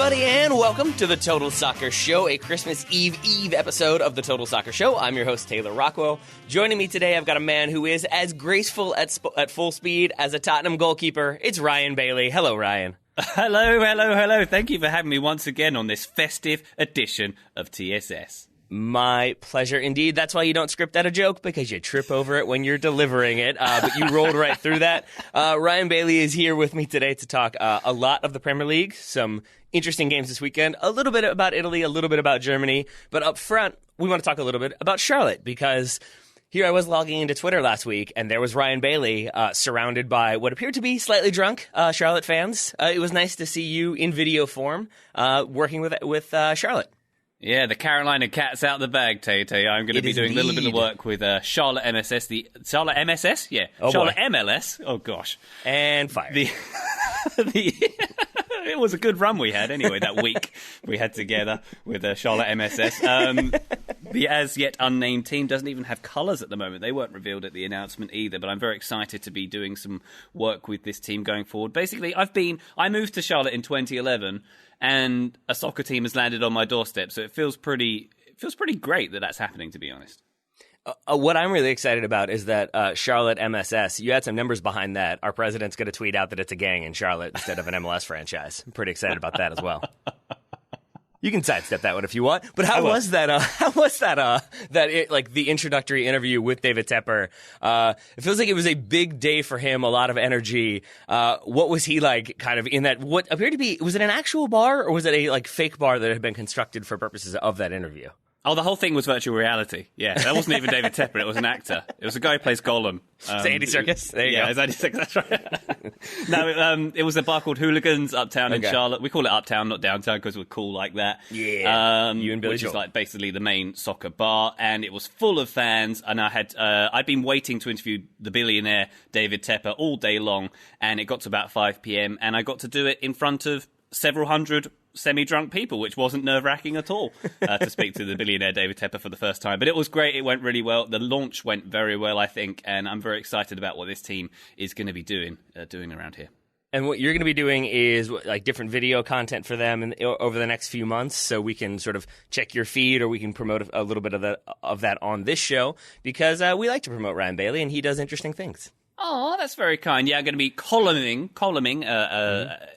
everybody, and welcome to the Total Soccer Show, a Christmas Eve episode of the Total Soccer Show. I'm your host, Taylor Rockwell. Joining me today, I've got a man who is as graceful at full speed as a Tottenham goalkeeper. It's Ryan Bailey. Hello, Ryan. Hello. Thank you for having me once again on this festive edition of TSS. My pleasure indeed. That's why you don't script out a joke, because you trip over it when you're delivering it. But you rolled right through that. Ryan Bailey is here with me today to talk a lot of the Premier League, some interesting games this weekend, a little bit about Italy, a little bit about Germany. But up front, we want to talk a little bit about Charlotte, because here I was logging into Twitter last week, and there was Ryan Bailey surrounded by what appeared to be slightly drunk Charlotte fans. It was nice to see you in video form working with Charlotte. Yeah, the Carolina cat's out the bag, Tay. I'm going to be doing a little bit of work with Charlotte MSS. Charlotte MSS? Yeah. Oh, Charlotte boy. MLS? Oh, gosh. And fire. It was a good run we had anyway that week we had together with Charlotte MSS. The as yet unnamed team doesn't even have colours at the moment. They weren't revealed at the announcement either, but I'm very excited to be doing some work with this team going forward. Basically, I moved to Charlotte in 2011 and a soccer team has landed on my doorstep, so it feels pretty great that that's happening, to be honest. What I'm really excited about is that Charlotte MSS, you had some numbers behind that. Our president's going to tweet out that it's a gang in Charlotte instead of an MLS franchise. I'm pretty excited about that as well. You can sidestep that one if you want. But how was that? The introductory interview with David Tepper? It feels like it was a big day for him. A lot of energy. What was he like? Kind of in that what appeared to be? Was it an actual bar or was it a fake bar that had been constructed for purposes of that interview? Oh, the whole thing was virtual reality. Yeah, that wasn't even David Tepper. It was an actor. It was a guy who plays Gollum. It's Andy Serkis. There you go. Yeah, it's Andy Serkis. That's right. No, it was a bar called Hooligans Uptown in Charlotte. We call it Uptown, not Downtown, because we're cool like that. Yeah. You and Billy which Joel. is like basically the main soccer bar, and it was full of fans. And I'd been waiting to interview the billionaire David Tepper all day long, and it got to about 5 p.m. and I got to do it in front of several hundred semi-drunk people, which wasn't nerve-wracking at all to speak to the billionaire David Tepper for the first time. But it was great. It went really well. The launch went very well, I think, and I'm very excited about what this team is going to be doing around here. And what you're going to be doing is different video content for them over the next few months, so we can sort of check your feed, or we can promote a little bit of that on this show, because we like to promote Ryan Bailey, and he does interesting things. Oh, that's very kind. Yeah, I'm going to be columning. I'm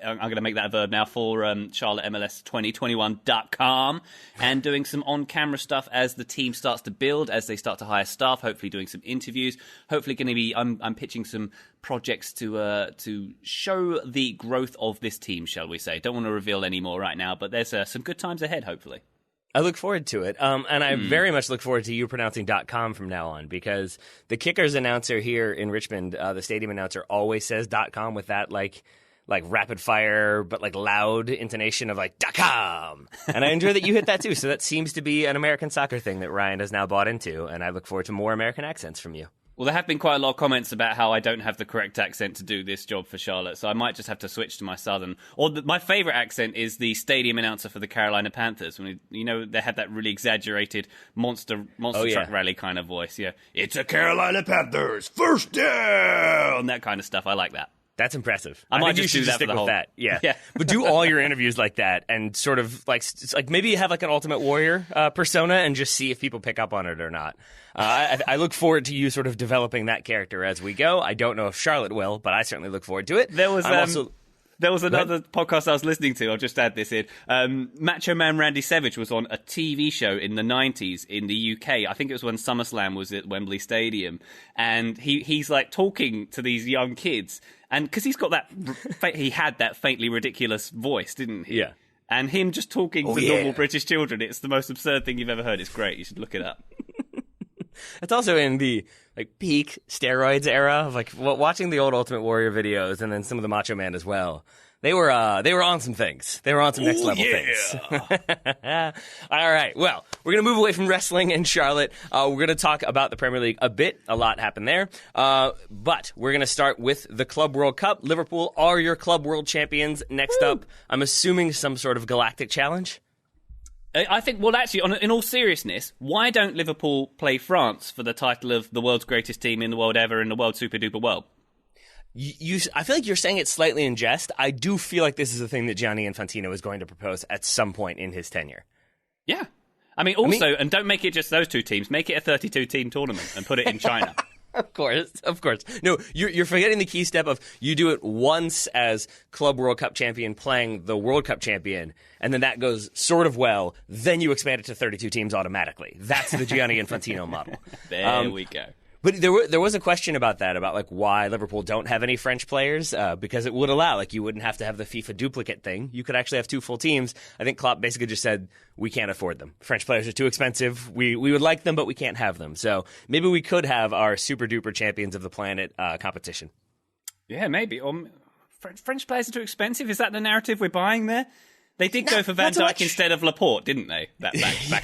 going to make that a verb now for CharlotteMLS2021.com and doing some on-camera stuff as the team starts to build, as they start to hire staff, hopefully doing some interviews. Hopefully going to be, I'm pitching some projects to show the growth of this team, shall we say. Don't want to reveal any more right now, but there's some good times ahead, hopefully. I look forward to it. And I very much look forward to you pronouncing .com from now on, because the Kickers announcer here in Richmond, the stadium announcer, always says .com with that like rapid fire but loud intonation of .com. And I enjoy that you hit that too. So that seems to be an American soccer thing that Ryan has now bought into, and I look forward to more American accents from you. Well, there have been quite a lot of comments about how I don't have the correct accent to do this job for Charlotte, so I might just have to switch to my southern. Or my favourite accent is the stadium announcer for the Carolina Panthers. When they have that really exaggerated monster truck rally kind of voice. Yeah, it's a Carolina Panthers first down, that kind of stuff. I like that. That's impressive. I might think just you should do that stick for the with whole. that. Yeah. Yeah. But do all your interviews like that, and sort of maybe you have an Ultimate Warrior persona, and just see if people pick up on it or not. I look forward to you sort of developing that character as we go. I don't know if Charlotte will, but I certainly look forward to it. There was another podcast I was listening to. I'll just add this in. Macho Man Randy Savage was on a TV show in the 90s in the UK. I think it was when SummerSlam was at Wembley Stadium. And he's talking to these young kids. And because he's got he had that faintly ridiculous voice, didn't he? Yeah. And him just talking to normal British children, it's the most absurd thing you've ever heard. It's great. You should look it up. It's also in the peak steroids era of watching the old Ultimate Warrior videos, and then some of the Macho Man as well. They were on some things. They were on some next level things. All right. Well, we're going to move away from wrestling and Charlotte. We're going to talk about the Premier League a bit. A lot happened there. But we're going to start with the Club World Cup. Liverpool are your Club World Champions. Next up, I'm assuming some sort of galactic challenge. I think, well, actually, in all seriousness, why don't Liverpool play France for the title of the world's greatest team in the world ever in the world super duper world? I feel like you're saying it slightly in jest. I do feel like this is a thing that Gianni Infantino is going to propose at some point in his tenure. Yeah. And don't make it just those two teams. Make it a 32-team tournament and put it in China. Of course. No, you're forgetting the key step of you do it once as Club World Cup champion playing the World Cup champion, and then that goes sort of well. Then you expand it to 32 teams automatically. That's the Gianni Infantino model. There we go. But there was a question about that, about like why Liverpool don't have any French players, because it would allow, like you wouldn't have to have the FIFA duplicate thing. You could actually have two full teams. I think Klopp basically just said, we can't afford them. French players are too expensive. We would like them, but we can't have them. So maybe we could have our super duper champions of the planet competition. Yeah, maybe. French players are too expensive. Is that the narrative we're buying there? They did go for Van Dijk instead of Laporte, didn't they? Back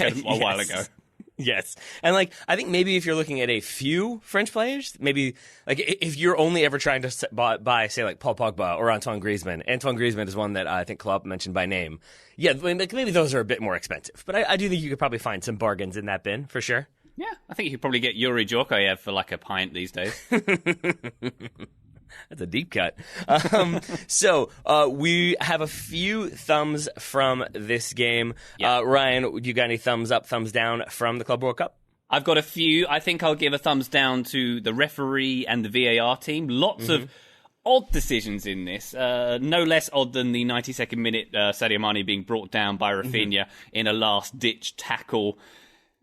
a while ago. Yes. And, like, I think maybe if you're looking at a few French players, maybe, like, if you're only ever trying to buy, say, like, Paul Pogba or Antoine Griezmann is one that I think Klopp mentioned by name. Yeah, maybe those are a bit more expensive. But I do think you could probably find some bargains in that bin, for sure. Yeah, I think you could probably get Yuri Djorkaeff for, like, a pint these days. That's a deep cut. So we have a few thumbs from this game. Yeah. Ryan, you got any thumbs up, thumbs down from the Club World Cup? I've got a few. I think I'll give a thumbs down to the referee and the VAR team. Lots of odd decisions in this. No less odd than the 92nd minute Sadio Mane being brought down by Rafinha in a last-ditch tackle.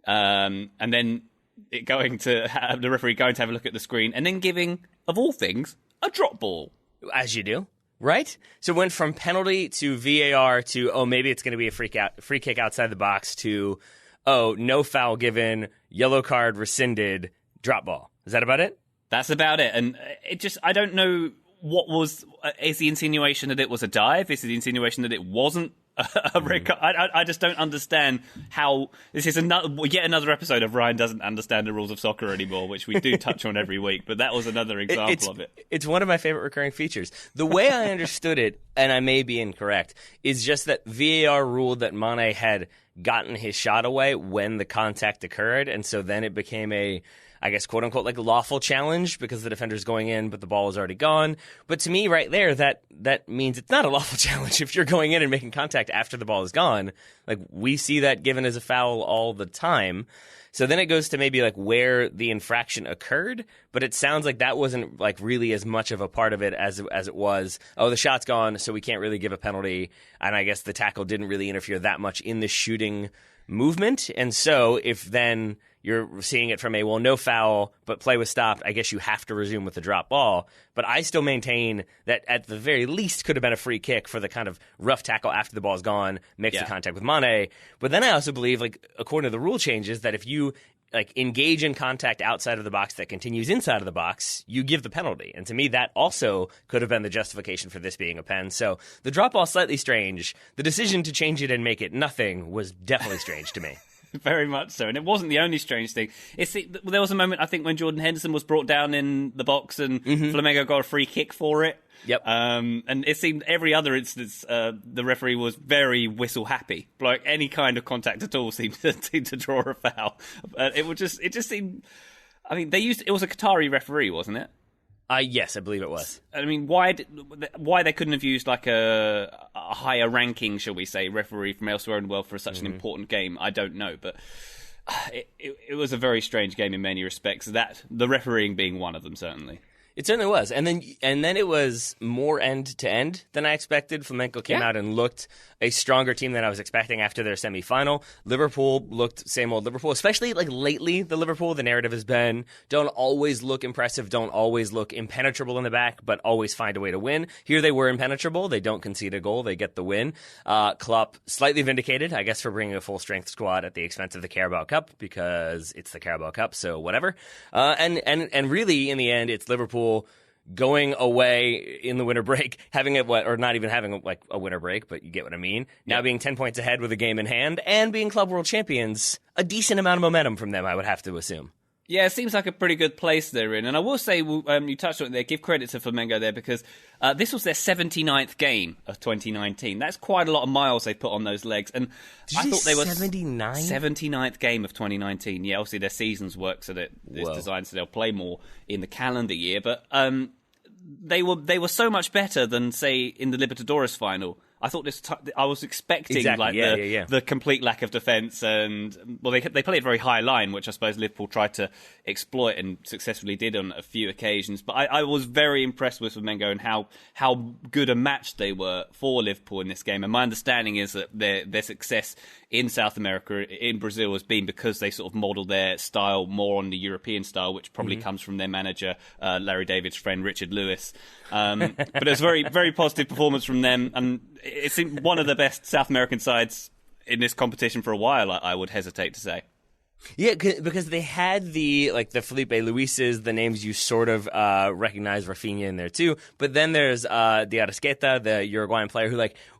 And then it going to have the referee going to have a look at the screen and then giving, of all things, a drop ball. As you do, right? So it went from penalty to VAR to, maybe it's going to be a free kick outside the box to, no foul given, yellow card rescinded, drop ball. Is that about it? That's about it. And I don't know is the insinuation that it was a dive? Is the insinuation that it wasn't a red card? I just don't understand how this is yet another episode of Ryan doesn't understand the rules of soccer anymore, which we do touch on every week, but that was another example of it. It's one of my favorite recurring features. The way I understood it, and I may be incorrect, is just that VAR ruled that Mane had gotten his shot away when the contact occurred, and so then it became a, I guess, quote unquote, like lawful challenge because the defender's going in, but the ball is already gone. But to me, right there, that means it's not a lawful challenge if you're going in and making contact after the ball is gone. Like, we see that given as a foul all the time. So then it goes to maybe like where the infraction occurred, but it sounds like that wasn't like really as much of a part of it as it was, the shot's gone, so we can't really give a penalty. And I guess the tackle didn't really interfere that much in the shooting movement. And so if then you're seeing it from no foul, but play was stopped, I guess you have to resume with the drop ball. But I still maintain that at the very least could have been a free kick for the kind of rough tackle after the ball's gone, makes the contact with Mane. But then I also believe, like, according to the rule changes, that if you like engage in contact outside of the box that continues inside of the box, you give the penalty. And to me, that also could have been the justification for this being a pen. So the drop ball, slightly strange. The decision to change it and make it nothing was definitely strange to me. Very much so. And it wasn't the only strange thing. There was a moment, I think, when Jordan Henderson was brought down in the box and Flamengo got a free kick for it. Yep. And it seemed every other instance, the referee was very whistle happy. Like any kind of contact at all seemed to draw a foul. It just seemed. I mean, it was a Qatari referee, wasn't it? Yes, I believe it was. I mean, why they couldn't have used like a higher ranking, shall we say, referee from elsewhere in the world for such an important game, I don't know. But it was a very strange game in many respects. The refereeing being one of them, certainly. It certainly was. And then it was more end-to-end than I expected. Flamengo came out and looked a stronger team than I was expecting after their semifinal. Liverpool looked same old Liverpool, especially like lately. The Liverpool, the narrative has been don't always look impressive, don't always look impenetrable in the back, but always find a way to win. Here they were impenetrable. They don't concede a goal. They get the win. Klopp slightly vindicated, I guess, for bringing a full-strength squad at the expense of the Carabao Cup because it's the Carabao Cup, so whatever. And really, in the end, it's Liverpool going away in the winter break, or not even having a winter break, but you get what I mean. Now being 10 points ahead with a game in hand and being Club World Champions, a decent amount of momentum from them, I would have to assume. Yeah, it seems like a pretty good place they're in. And I will say, you touched on it there, give credit to Flamengo there because this was their 79th game of 2019. That's quite a lot of miles they put on those legs. And I thought they were 79th game of 2019. Yeah, obviously their seasons work so that it's designed so they'll play more in the calendar year. But they were so much better than, say, in the Libertadores final. I thought I was expecting the complete lack of defence, and they played a very high line, which I suppose Liverpool tried to exploit and successfully did on a few occasions. But I was very impressed with Flamengo and how good a match they were for Liverpool in this game. And my understanding is that their success in South America, in Brazil, has been because they sort of model their style more on the European style, which probably comes from their manager, Larry David's friend Richard Lewis. But it was a very, very positive performance from them, and it's one of the best South American sides in this competition for a while, I would hesitate to say. Yeah, because they had the Felipe Luises, the names you sort of recognize, Rafinha in there too. But then there's the Arrascaeta, the Uruguayan player who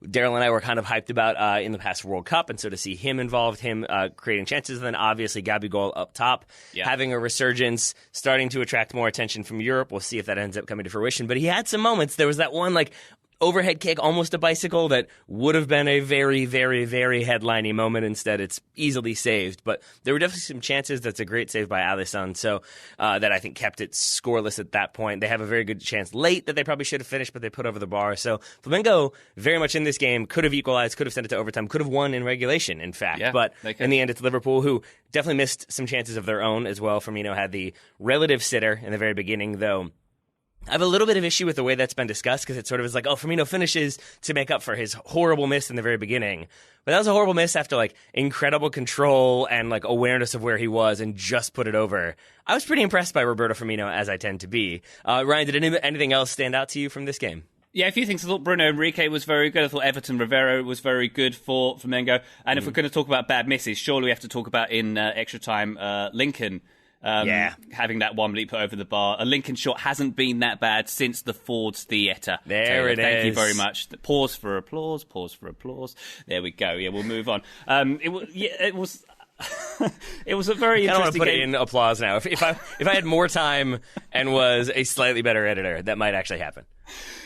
Daryl and I were kind of hyped about in the past World Cup. And so to see him involved, him creating chances, and then obviously Gabigol up top, having a resurgence, starting to attract more attention from Europe. We'll see if that ends up coming to fruition. But he had some moments. There was that one overhead kick, almost a bicycle, that would have been a very, very, very headlining moment. Instead, it's easily saved. But there were definitely some chances. That's a great save by Alisson, so that I think kept it scoreless at that point. They have a very good chance late that they probably should have finished, but they put over the bar. So Flamengo, very much in this game, could have equalized, could have sent it to overtime, could have won in regulation, in fact. Yeah, but in the end, it's Liverpool, who definitely missed some chances of their own as well. Firmino had the relative sitter in the very beginning, though. I have a little bit of issue with the way that's been discussed, because it sort of is Firmino finishes to make up for his horrible miss in the very beginning. But that was a horrible miss after incredible control and awareness of where he was and just put it over. I was pretty impressed by Roberto Firmino, as I tend to be. Ryan, did anything else stand out to you from this game? Yeah, a few things. I thought Bruno Henrique was very good. I thought Everton Rivero was very good for Flamengo. And if we're going to talk about bad misses, surely we have to talk about in extra time Lincoln. Having that one leap put over the bar. A Lincoln shot hasn't been that bad since the Ford's Theatre. There it is. Thank you very much. Pause for applause. There we go. Yeah, we'll move on. It was it was a very interesting game. I don't want to put it in applause now. If I had more time and was a slightly better editor, that might actually happen.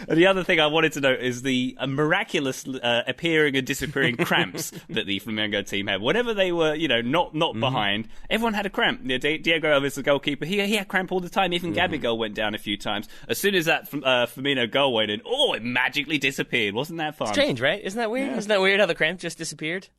And the other thing I wanted to note is the miraculous appearing and disappearing cramps that the Flamengo team had. Whenever they were, not behind, everyone had a cramp. Diego Alves, the goalkeeper, he had cramp all the time. Even Gabigol went down a few times. As soon as that Firmino goal went in, it magically disappeared. Wasn't that fun? Strange, right? Isn't that weird? Yeah. Isn't that weird how the cramp just disappeared?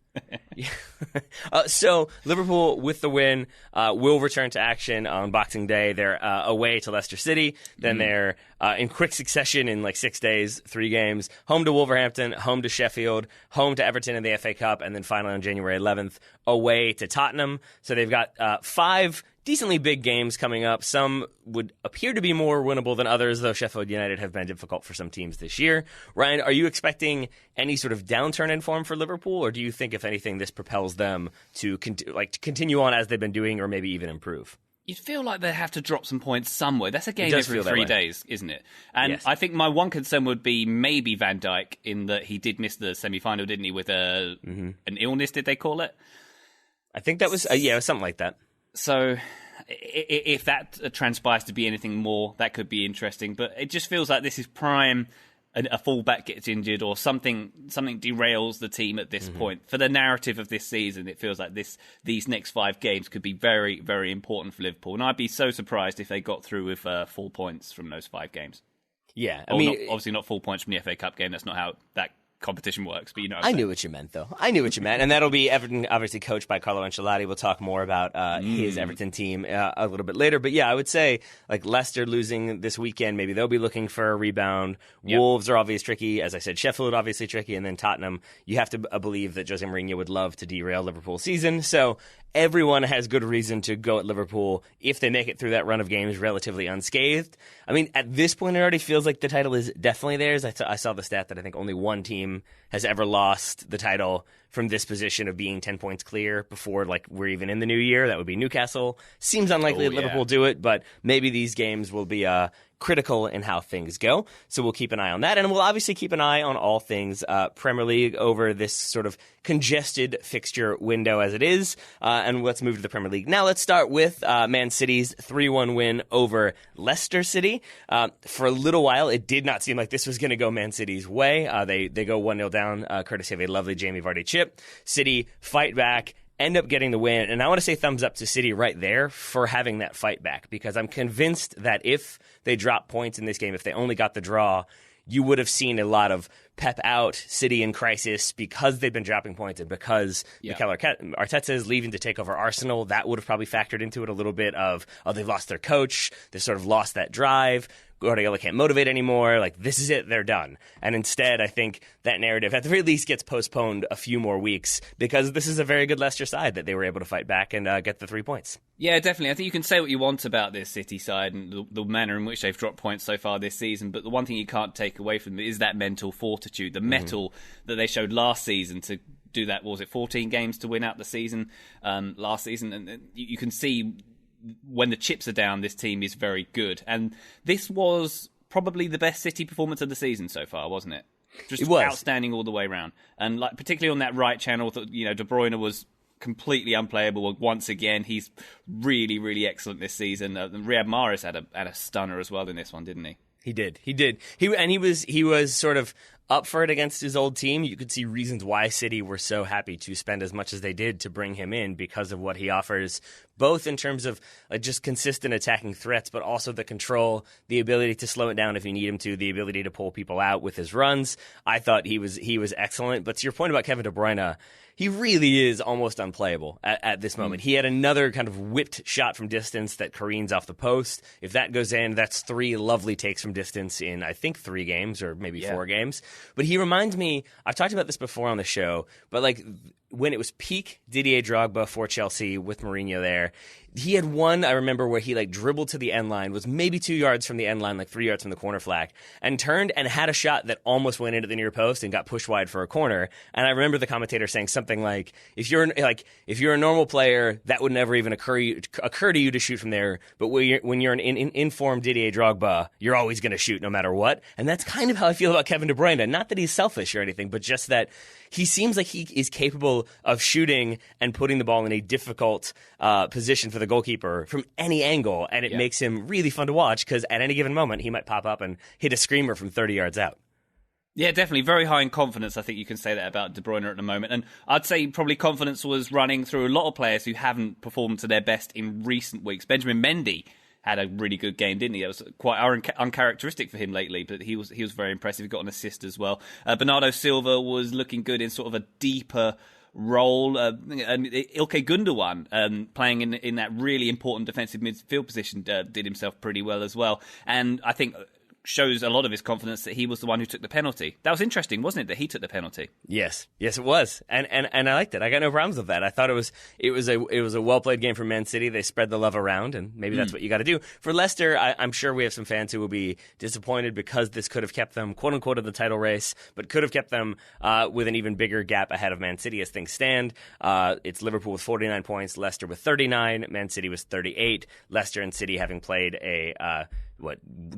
So Liverpool, with the win, will return to action on Boxing Day. They're away to Leicester City. Then they're in quick succession in 6 days, 3 games. Home to Wolverhampton, home to Sheffield, home to Everton in the FA Cup, and then finally on January 11th, away to Tottenham. So they've got 5 decently big games coming up. Some would appear to be more winnable than others, though Sheffield United have been difficult for some teams this year. Ryan, are you expecting any sort of downturn in form for Liverpool, or do you think, if anything, this propels them to continue on as they've been doing, or maybe even improve? You'd feel like they have to drop some points somewhere. That's a game every 3 days, isn't it? And yes. I think my one concern would be maybe Van Dijk, in that he did miss the semi-final, didn't he, with an illness, did they call it? I think that was, it was something like that. So if that transpires to be anything more, that could be interesting. But it just feels like this is prime. A fullback gets injured or something derails the team at this point. For the narrative of this season, it feels like these next 5 games could be very, very important for Liverpool. And I'd be so surprised if they got through with 4 points from those 5 games. Yeah. Obviously not 4 points from the FA Cup game. That's not how that competition works, but I knew what you meant, though. I knew what you meant. And that'll be Everton, obviously coached by Carlo Ancelotti. We'll talk more about his Everton team a little bit later. But yeah, I would say Leicester losing this weekend, maybe they'll be looking for a rebound. Yep. Wolves are obviously tricky. As I said, Sheffield obviously tricky. And then Tottenham, you have to believe that Jose Mourinho would love to derail Liverpool's season. So everyone has good reason to go at Liverpool if they make it through that run of games relatively unscathed. I mean, at this point, it already feels like the title is definitely theirs. I saw the stat that I think only one team has ever lost the title from this position of being 10 points clear before we're even in the new year. That would be Newcastle. Seems unlikely that Liverpool do it, but maybe these games will be critical in how things go. So we'll keep an eye on that. And we'll obviously keep an eye on all things Premier League over this sort of congested fixture window as it is. And let's move to the Premier League. Now let's start with Man City's 3-1 win over Leicester City. For a little while, it did not seem like this was going to go Man City's way. They go 1-0 down, courtesy of a lovely Jamie Vardy chip. City fight back, end up getting the win. And I want to say thumbs up to City right there for having that fight back, because I'm convinced that if they drop points in this game, if they only got the draw, you would have seen a lot of Pep out, City in crisis, because they've been dropping points and because Mikel Arteta is leaving to take over Arsenal. That would have probably factored into it a little bit of, they've lost their coach. They sort of lost that drive. Guardiola can't motivate anymore. Like, this is it. They're done. And instead, I think that narrative, at the very least, gets postponed a few more weeks, because this is a very good Leicester side that they were able to fight back and get the 3 points. Yeah, definitely. I think you can say what you want about this City side and the manner in which they've dropped points so far this season, but the one thing you can't take away from it is that mental fortitude, the mettle that they showed last season to do that. What was it, 14 games to win out the season last season? And you can see when the chips are down, this team is very good. And this was probably the best City performance of the season so far, wasn't it? Just outstanding all the way around. And like, particularly on that right channel, De Bruyne was completely unplayable once again. He's really, really excellent this season. Riyad Mahrez had a stunner as well in this one, didn't he? He did. He was sort of up for it against his old team. You could see reasons why City were so happy to spend as much as they did to bring him in, because of what he offers, both in terms of just consistent attacking threats, but also the control, the ability to slow it down if you need him to, the ability to pull people out with his runs. I thought he was excellent. But to your point about Kevin De Bruyne, he really is almost unplayable at this moment. He had another kind of whipped shot from distance that careens off the post. If that goes in, that's 3 lovely takes from distance in, I think, 3 games or maybe 4 games. But he reminds me, I've talked about this before on the show, but like when it was peak Didier Drogba for Chelsea with Mourinho there, he had one, I remember, where he like dribbled to the end line, was maybe 2 yards from the end line, like 3 yards from the corner flag, and turned and had a shot that almost went into the near post and got pushed wide for a corner. And I remember the commentator saying something like, if you're a normal player, that would never even occur to you to shoot from there. But when you're an informed Didier Drogba, you're always going to shoot no matter what. And that's kind of how I feel about Kevin De Bruyne. Not that he's selfish or anything, but just that he seems like he is capable of shooting and putting the ball in a difficult position for the goalkeeper from any angle, and it makes him really fun to watch, because at any given moment he might pop up and hit a screamer from 30 yards out. Yeah, definitely. Very high in confidence. I think you can say that about De Bruyne at the moment. And I'd say probably confidence was running through a lot of players who haven't performed to their best in recent weeks. Benjamin Mendy had a really good game, didn't he? It was quite uncharacteristic for him lately, but he was very impressive. He got an assist as well. Bernardo Silva was looking good in sort of a deeper role. And Ilkay Gundogan, playing in that really important defensive midfield position, did himself pretty well as well. And I think shows a lot of his confidence that he was the one who took the penalty. That was interesting, wasn't it, that he took the penalty? Yes, it was, and I liked it. I got no problems with that. I thought it was a well played game from Man City. They spread the love around, and maybe that's what you got to do. For Leicester, I'm sure we have some fans who will be disappointed, because this could have kept them, quote unquote, in the title race, but could have kept them with an even bigger gap ahead of Man City as things stand. It's Liverpool with 49 points, Leicester with 39, Man City with 38. Leicester and City having played a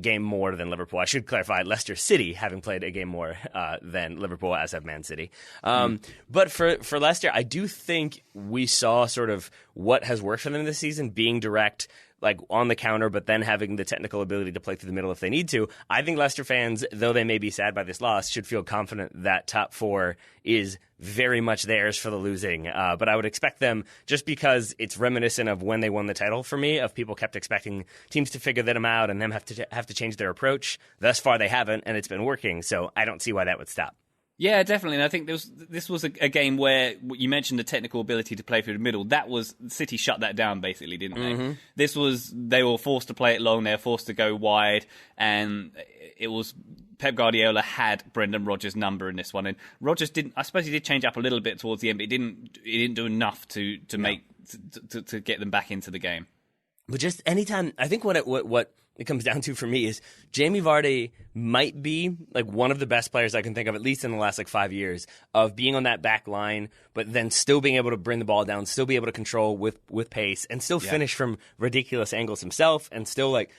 game more than Liverpool. I should clarify, Leicester City having played a game more than Liverpool, as have Man City. But for Leicester, I do think we saw sort of what has worked for them this season, being direct, like on the counter, but then having the technical ability to play through the middle if they need to. I think Leicester fans, though they may be sad by this loss, should feel confident that top 4 is very much theirs for the losing. But I would expect them, just because it's reminiscent of when they won the title for me, of people kept expecting teams to figure them out and them have to change their approach. Thus far, they haven't, and it's been working. So I don't see why that would stop. Yeah, definitely. And I think this was a game where you mentioned the technical ability to play through the middle. That was, City shut that down basically, didn't they? They were forced to play it long. They were forced to go wide, and it was Pep Guardiola had Brendan Rodgers' number in this one. And Rodgers didn't. I suppose he did change up a little bit towards the end, but he didn't do enough to get them back into the game. But just anytime, I think what it comes down to for me is Jamie Vardy might be like one of the best players I can think of, at least in the last like 5 years, of being on that back line, but then still being able to bring the ball down, still be able to control with pace, and still finish from ridiculous angles himself, and still like,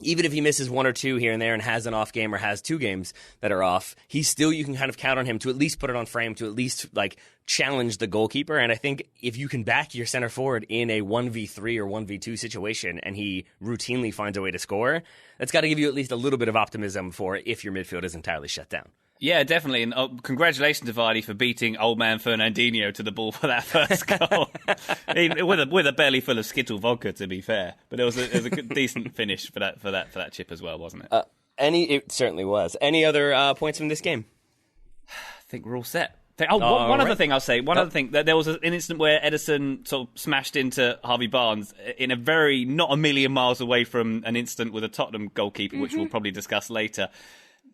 even if he misses 1 or 2 here and there and has an off game or has 2 games that are off, you can kind of count on him to at least put it on frame, to at least like challenge the goalkeeper. And I think if you can back your center forward in a 1v3 or 1v2 situation and he routinely finds a way to score, that's got to give you at least a little bit of optimism for if your midfield is entirely shut down. Yeah, definitely. And congratulations to Vardy for beating old man Fernandinho to the ball for that first goal. with a belly full of Skittle vodka, to be fair. But it was a good, decent finish for that chip as well, wasn't it? It certainly was. Any other points from this game? I think we're all set. One other thing I'll say. Other thing, that there was an incident where Ederson sort of smashed into Harvey Barnes in a very, not a million miles away from an incident with a Tottenham goalkeeper, which we'll probably discuss later.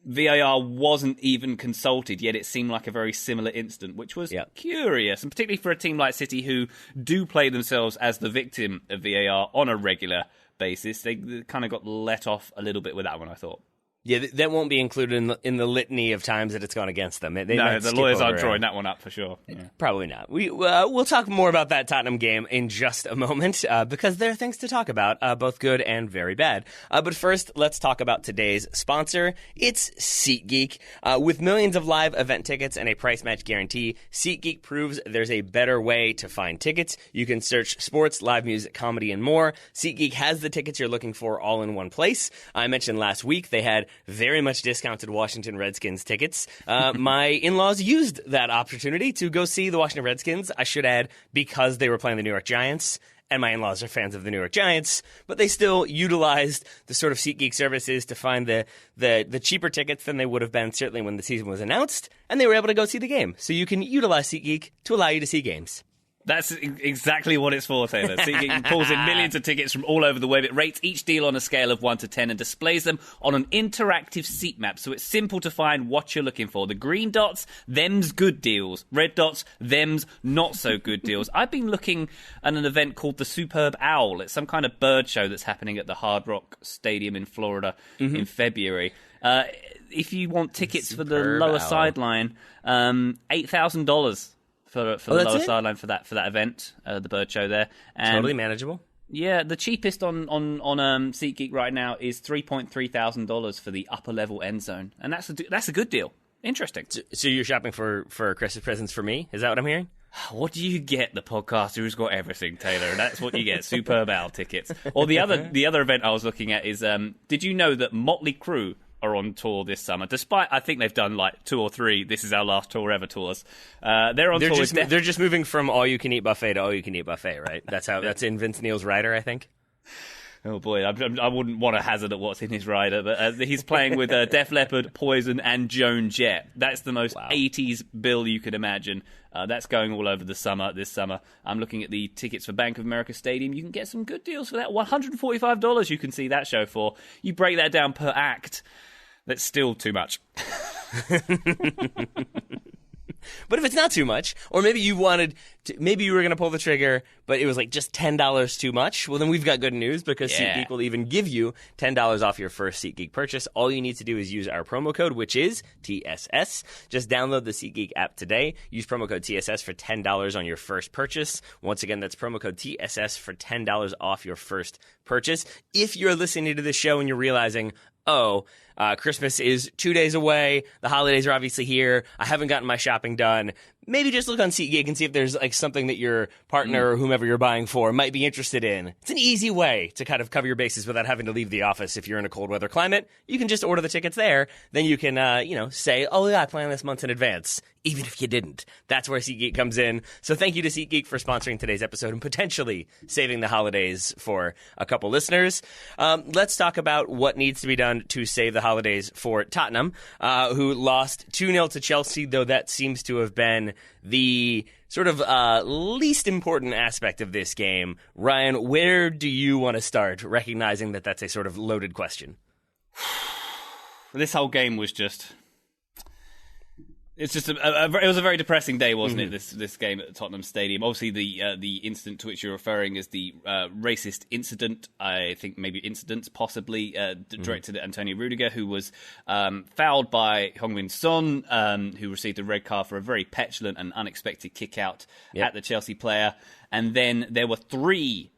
VAR wasn't even consulted, yet it seemed like a very similar incident, which was curious, and particularly for a team like City who do play themselves as the victim of VAR on a regular basis. They kind of got let off a little bit with that one, I thought. Yeah, that won't be included in the litany of times that it's gone against them. No, the lawyers aren't drawing that one up for sure. Yeah. Probably not. We'll talk more about that Tottenham game in just a moment because there are things to talk about, both good and very bad. But first, let's talk about today's sponsor. It's SeatGeek. With millions of live event tickets and a price match guarantee, SeatGeek proves there's a better way to find tickets. You can search sports, live music, comedy, and more. SeatGeek has the tickets you're looking for all in one place. I mentioned last week they had very much discounted Washington Redskins tickets. My in-laws used that opportunity to go see the Washington Redskins. I should add, because they were playing the New York Giants, and my in-laws are fans of the New York Giants, but they still utilized the sort of SeatGeek services to find the cheaper tickets than they would have been certainly when the season was announced, and they were able to go see the game. So you can utilize SeatGeek to allow you to see games. That's exactly what it's for, Taylor. SeatGeek pulls in millions of tickets from all over the web. It rates each deal on a scale of 1 to 10 and displays them on an interactive seat map, so it's simple to find what you're looking for. The green dots, them's good deals. Red dots, them's not so good deals. I've been looking at an event called the Superb Owl. It's some kind of bird show that's happening at the Hard Rock Stadium in Florida in February. If you want tickets for the lower sideline, $8,000. For the lower sideline for that event, the bird show there. And totally manageable. Yeah, the cheapest on SeatGeek right now is $3,300 for the upper level end zone, and that's a good deal. Interesting. So you're shopping for Christmas presents for me? Is that what I'm hearing? What do you get, the podcaster who's got everything, Taylor? That's what you get, Superb Owl tickets. Or the other event I was looking at is, did you know that Motley Crue are on tour this summer? Despite, I think they've done like 2 or 3 "This Is Our Last Tour Ever" tours. They're on tour. They're just moving from all you can eat buffet to all you can eat buffet, right? That's in Vince Neil's rider, I think. Oh boy, I wouldn't want to hazard at what's in his rider, but he's playing with Def Leppard, Poison, and Joan Jett. That's the most 80s bill you could imagine. That's going all over this summer. I'm looking at the tickets for Bank of America Stadium. You can get some good deals for that. $145 you can see that show for. You break that down per act, that's still too much. But if it's not too much, or maybe you were going to pull the trigger, but it was like just $10 too much, well, then we've got good news because SeatGeek will even give you $10 off your first SeatGeek purchase. All you need to do is use our promo code, which is TSS. Just download the SeatGeek app today. Use promo code TSS for $10 on your first purchase. Once again, that's promo code TSS for $10 off your first purchase. If you're listening to this show and you're realizing, Christmas is 2 days away. The holidays are obviously here. I haven't gotten my shopping done. Maybe just look on SeatGeek and see if there's like something that your partner or whomever you're buying for might be interested in. It's an easy way to kind of cover your bases without having to leave the office. If you're in a cold weather climate, you can just order the tickets there. Then you can, say, oh yeah, I planned this months in advance. Even if you didn't. That's where SeatGeek comes in. So thank you to SeatGeek for sponsoring today's episode and potentially saving the holidays for a couple listeners. Let's talk about what needs to be done to save the holidays for Tottenham, who lost 2-0 to Chelsea, though that seems to have been the sort of least important aspect of this game. Ryan, where do you want to start, recognizing that that's a sort of loaded question? This whole game was just... It's just it was a very depressing day, wasn't it? This game at Tottenham Stadium. Obviously, the incident to which you're referring is the racist incident. I think maybe incidents, possibly directed at Antonio Rudiger, who was fouled by Heung-min Son, who received a red card for a very petulant and unexpected kick out at the Chelsea player. And then there were 3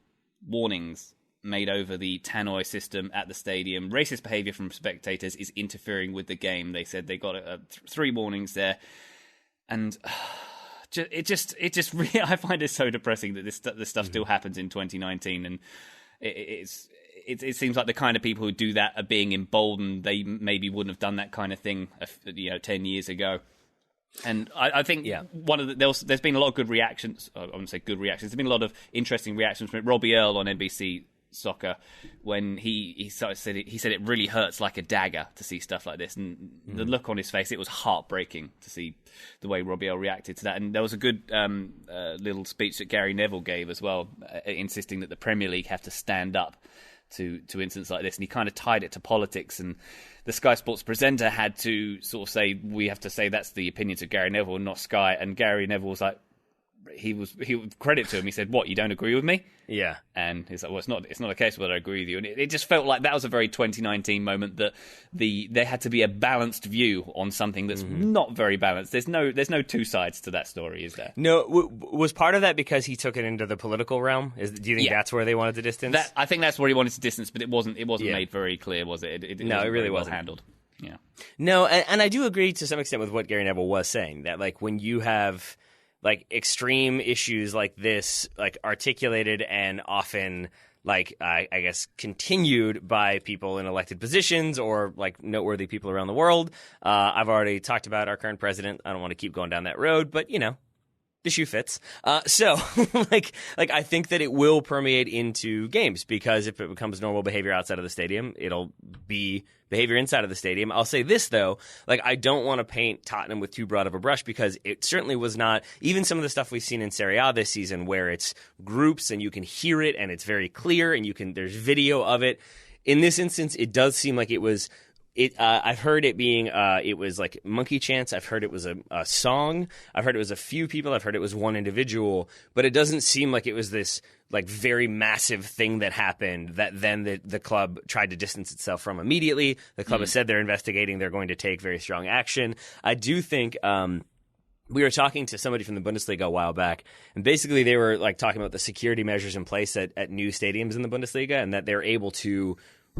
warnings made over the tannoy system at the stadium. Racist behaviour from spectators is interfering with the game. They said they got 3 warnings there, and it just really, I find it so depressing that this stuff still happens in 2019, and it's it seems like the kind of people who do that are being emboldened. They maybe wouldn't have done that kind of thing, 10 years ago. And I think there's been a lot of good reactions. I wouldn't say good reactions. There's been a lot of interesting reactions from Robbie Earle on NBC Soccer when he said it really hurts like a dagger to see stuff like this, and the look on his face, it was heartbreaking to see the way Robbie Earle reacted to that. And there was a good little speech that Gary Neville gave as well, insisting that the Premier League have to stand up to incidents like this, and he kind of tied it to politics. And the Sky Sports presenter had to sort of say, we have to say that's the opinions of Gary Neville, not Sky. And Gary Neville was like, he credit to him. He said, "What, you don't agree with me?" Yeah, and he's like, "Well, it's not a case whether I agree with you." And it just felt like that was a very 2019 moment, that there had to be a balanced view on something that's not very balanced. There's no two sides to that story, is there? No, was part of that because he took it into the political realm? Do you think that's where they wanted to distance? I think that's where he wanted to distance, but it wasn't made very clear, was it? It really well wasn't handled. Yeah. No, and I do agree to some extent with what Gary Neville was saying, that like when you have like extreme issues like this, like articulated and often like I guess continued by people in elected positions or like noteworthy people around the world. I've already talked about our current president. I don't want to keep going down that road, but the shoe fits. So like I think that it will permeate into games, because if it becomes normal behavior outside of the stadium, it'll be behavior inside of the stadium. I'll say this, though, like I don't want to paint Tottenham with too broad of a brush, because it certainly was not, even some of the stuff we've seen in Serie A this season where it's groups and you can hear it and it's very clear and there's video of it. In this instance, it does seem like it was I've heard it being it was like monkey chants. I've heard it was a song. I've heard it was a few people. I've heard it was one individual. But it doesn't seem like it was this like very massive thing that happened that then the club tried to distance itself from immediately. The club has said they're investigating. They're going to take very strong action. I do think we were talking to somebody from the Bundesliga a while back, and basically they were like talking about the security measures in place at new stadiums in the Bundesliga, and that they're able to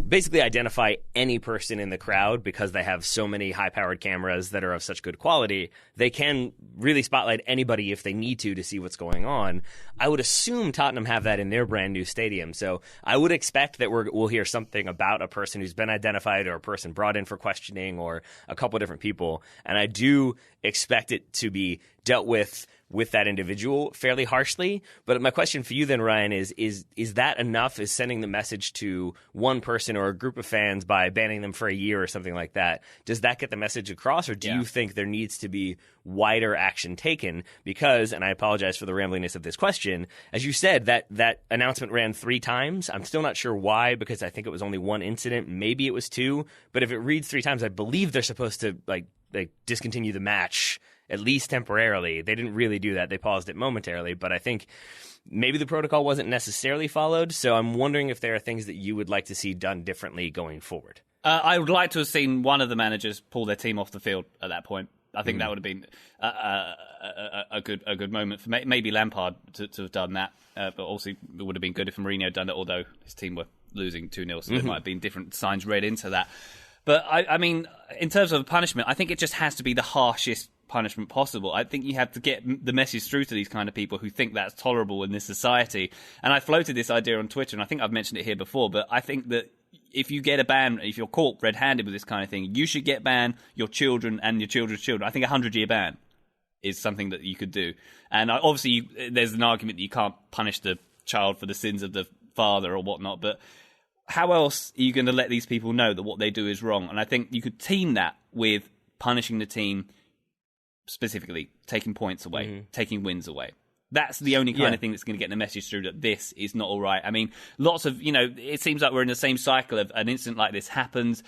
basically identify any person in the crowd because they have so many high-powered cameras that are of such good quality. They can really spotlight anybody if they need to see what's going on. I would assume Tottenham have that in their brand new stadium. So I would expect that we'll hear something about a person who's been identified or a person brought in for questioning or a couple of different people. And I do expect it to be dealt with that individual fairly harshly. But my question for you then, Ryan, is that enough? Is sending the message to one person or a group of fans by banning them for a year or something like that, does that get the message across, or do you think there needs to be wider action taken? Because, and I apologize for the rambliness of this question, as you said, that announcement ran 3 times. I'm still not sure why, because I think it was only one incident. Maybe it was 2. But if it reads 3 times, I believe they're supposed to like discontinue the match, at least temporarily. They didn't really do that. They paused it momentarily, but I think maybe the protocol wasn't necessarily followed. So I'm wondering if there are things that you would like to see done differently going forward. I would like to have seen one of the managers pull their team off the field at that point. I think that would have been a good moment for maybe Lampard to have done that. But also it would have been good if Mourinho had done it, although his team were losing 2-0, so there might have been different signs read into that. But I mean, in terms of punishment, I think it just has to be the harshest punishment possible. I think you have to get the message through to these kind of people who think that's tolerable in this society. And I floated this idea on Twitter, and I think I've mentioned it here before, but I think that if you get a ban, if you're caught red-handed with this kind of thing, you should get banned, your children and your children's children. I think a 100-year ban is something that you could do. And obviously, there's an argument that you can't punish the child for the sins of the father or whatnot, but how else are you going to let these people know that what they do is wrong? And I think you could team that with punishing the team specifically, taking points away, taking wins away. That's the only kind of thing that's going to get the message through that this is not all right. I mean, lots of, it seems like we're in the same cycle of an incident like this happens,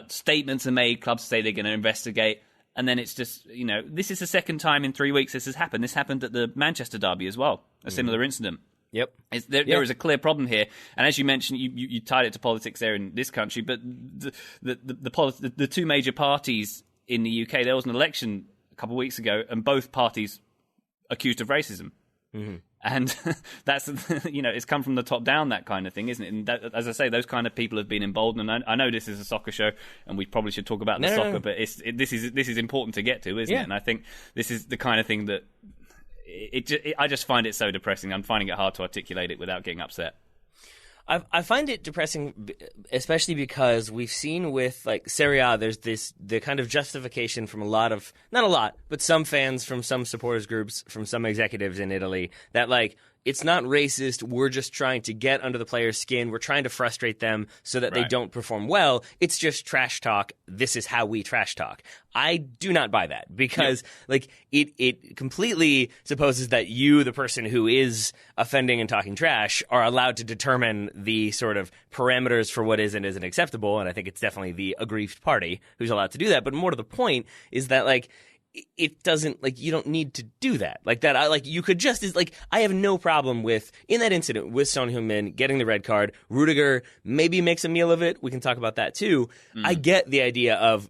statements are made, clubs say they're going to investigate, and then it's just, this is the second time in 3 weeks this has happened. This happened at the Manchester derby as well, a similar incident. Yep. There is a clear problem here, and as you mentioned, you tied it to politics there in this country. But the 2 major parties in the UK, there was an election a couple of weeks ago, and both parties accused of racism, and that's it's come from the top down, that kind of thing, isn't it? And that, as I say, those kind of people have been emboldened. And I know this is a soccer show, and we probably should talk about the soccer, but this is important to get to, isn't it? And I think this is the kind of thing that. I just find it so depressing. I'm finding it hard to articulate it without getting upset. I find it depressing, especially because we've seen with like Serie A, there's the kind of justification from not a lot, but some fans from some supporters groups, from some executives in Italy, that like it's not racist. We're just trying to get under the player's skin. We're trying to frustrate them so that they don't perform well. It's just trash talk. This is how we trash talk. I do not buy that because like it completely supposes that you, the person who is offending and talking trash, are allowed to determine the sort of parameters for what is and isn't acceptable. And I think it's definitely the aggrieved party who's allowed to do that. But more to the point is that like it doesn't, like, you don't need to do that. Like that, you could just, like, I have no problem with, in that incident with Son Heung-min getting the red card, Rudiger maybe makes a meal of it. We can talk about that too. I get the idea of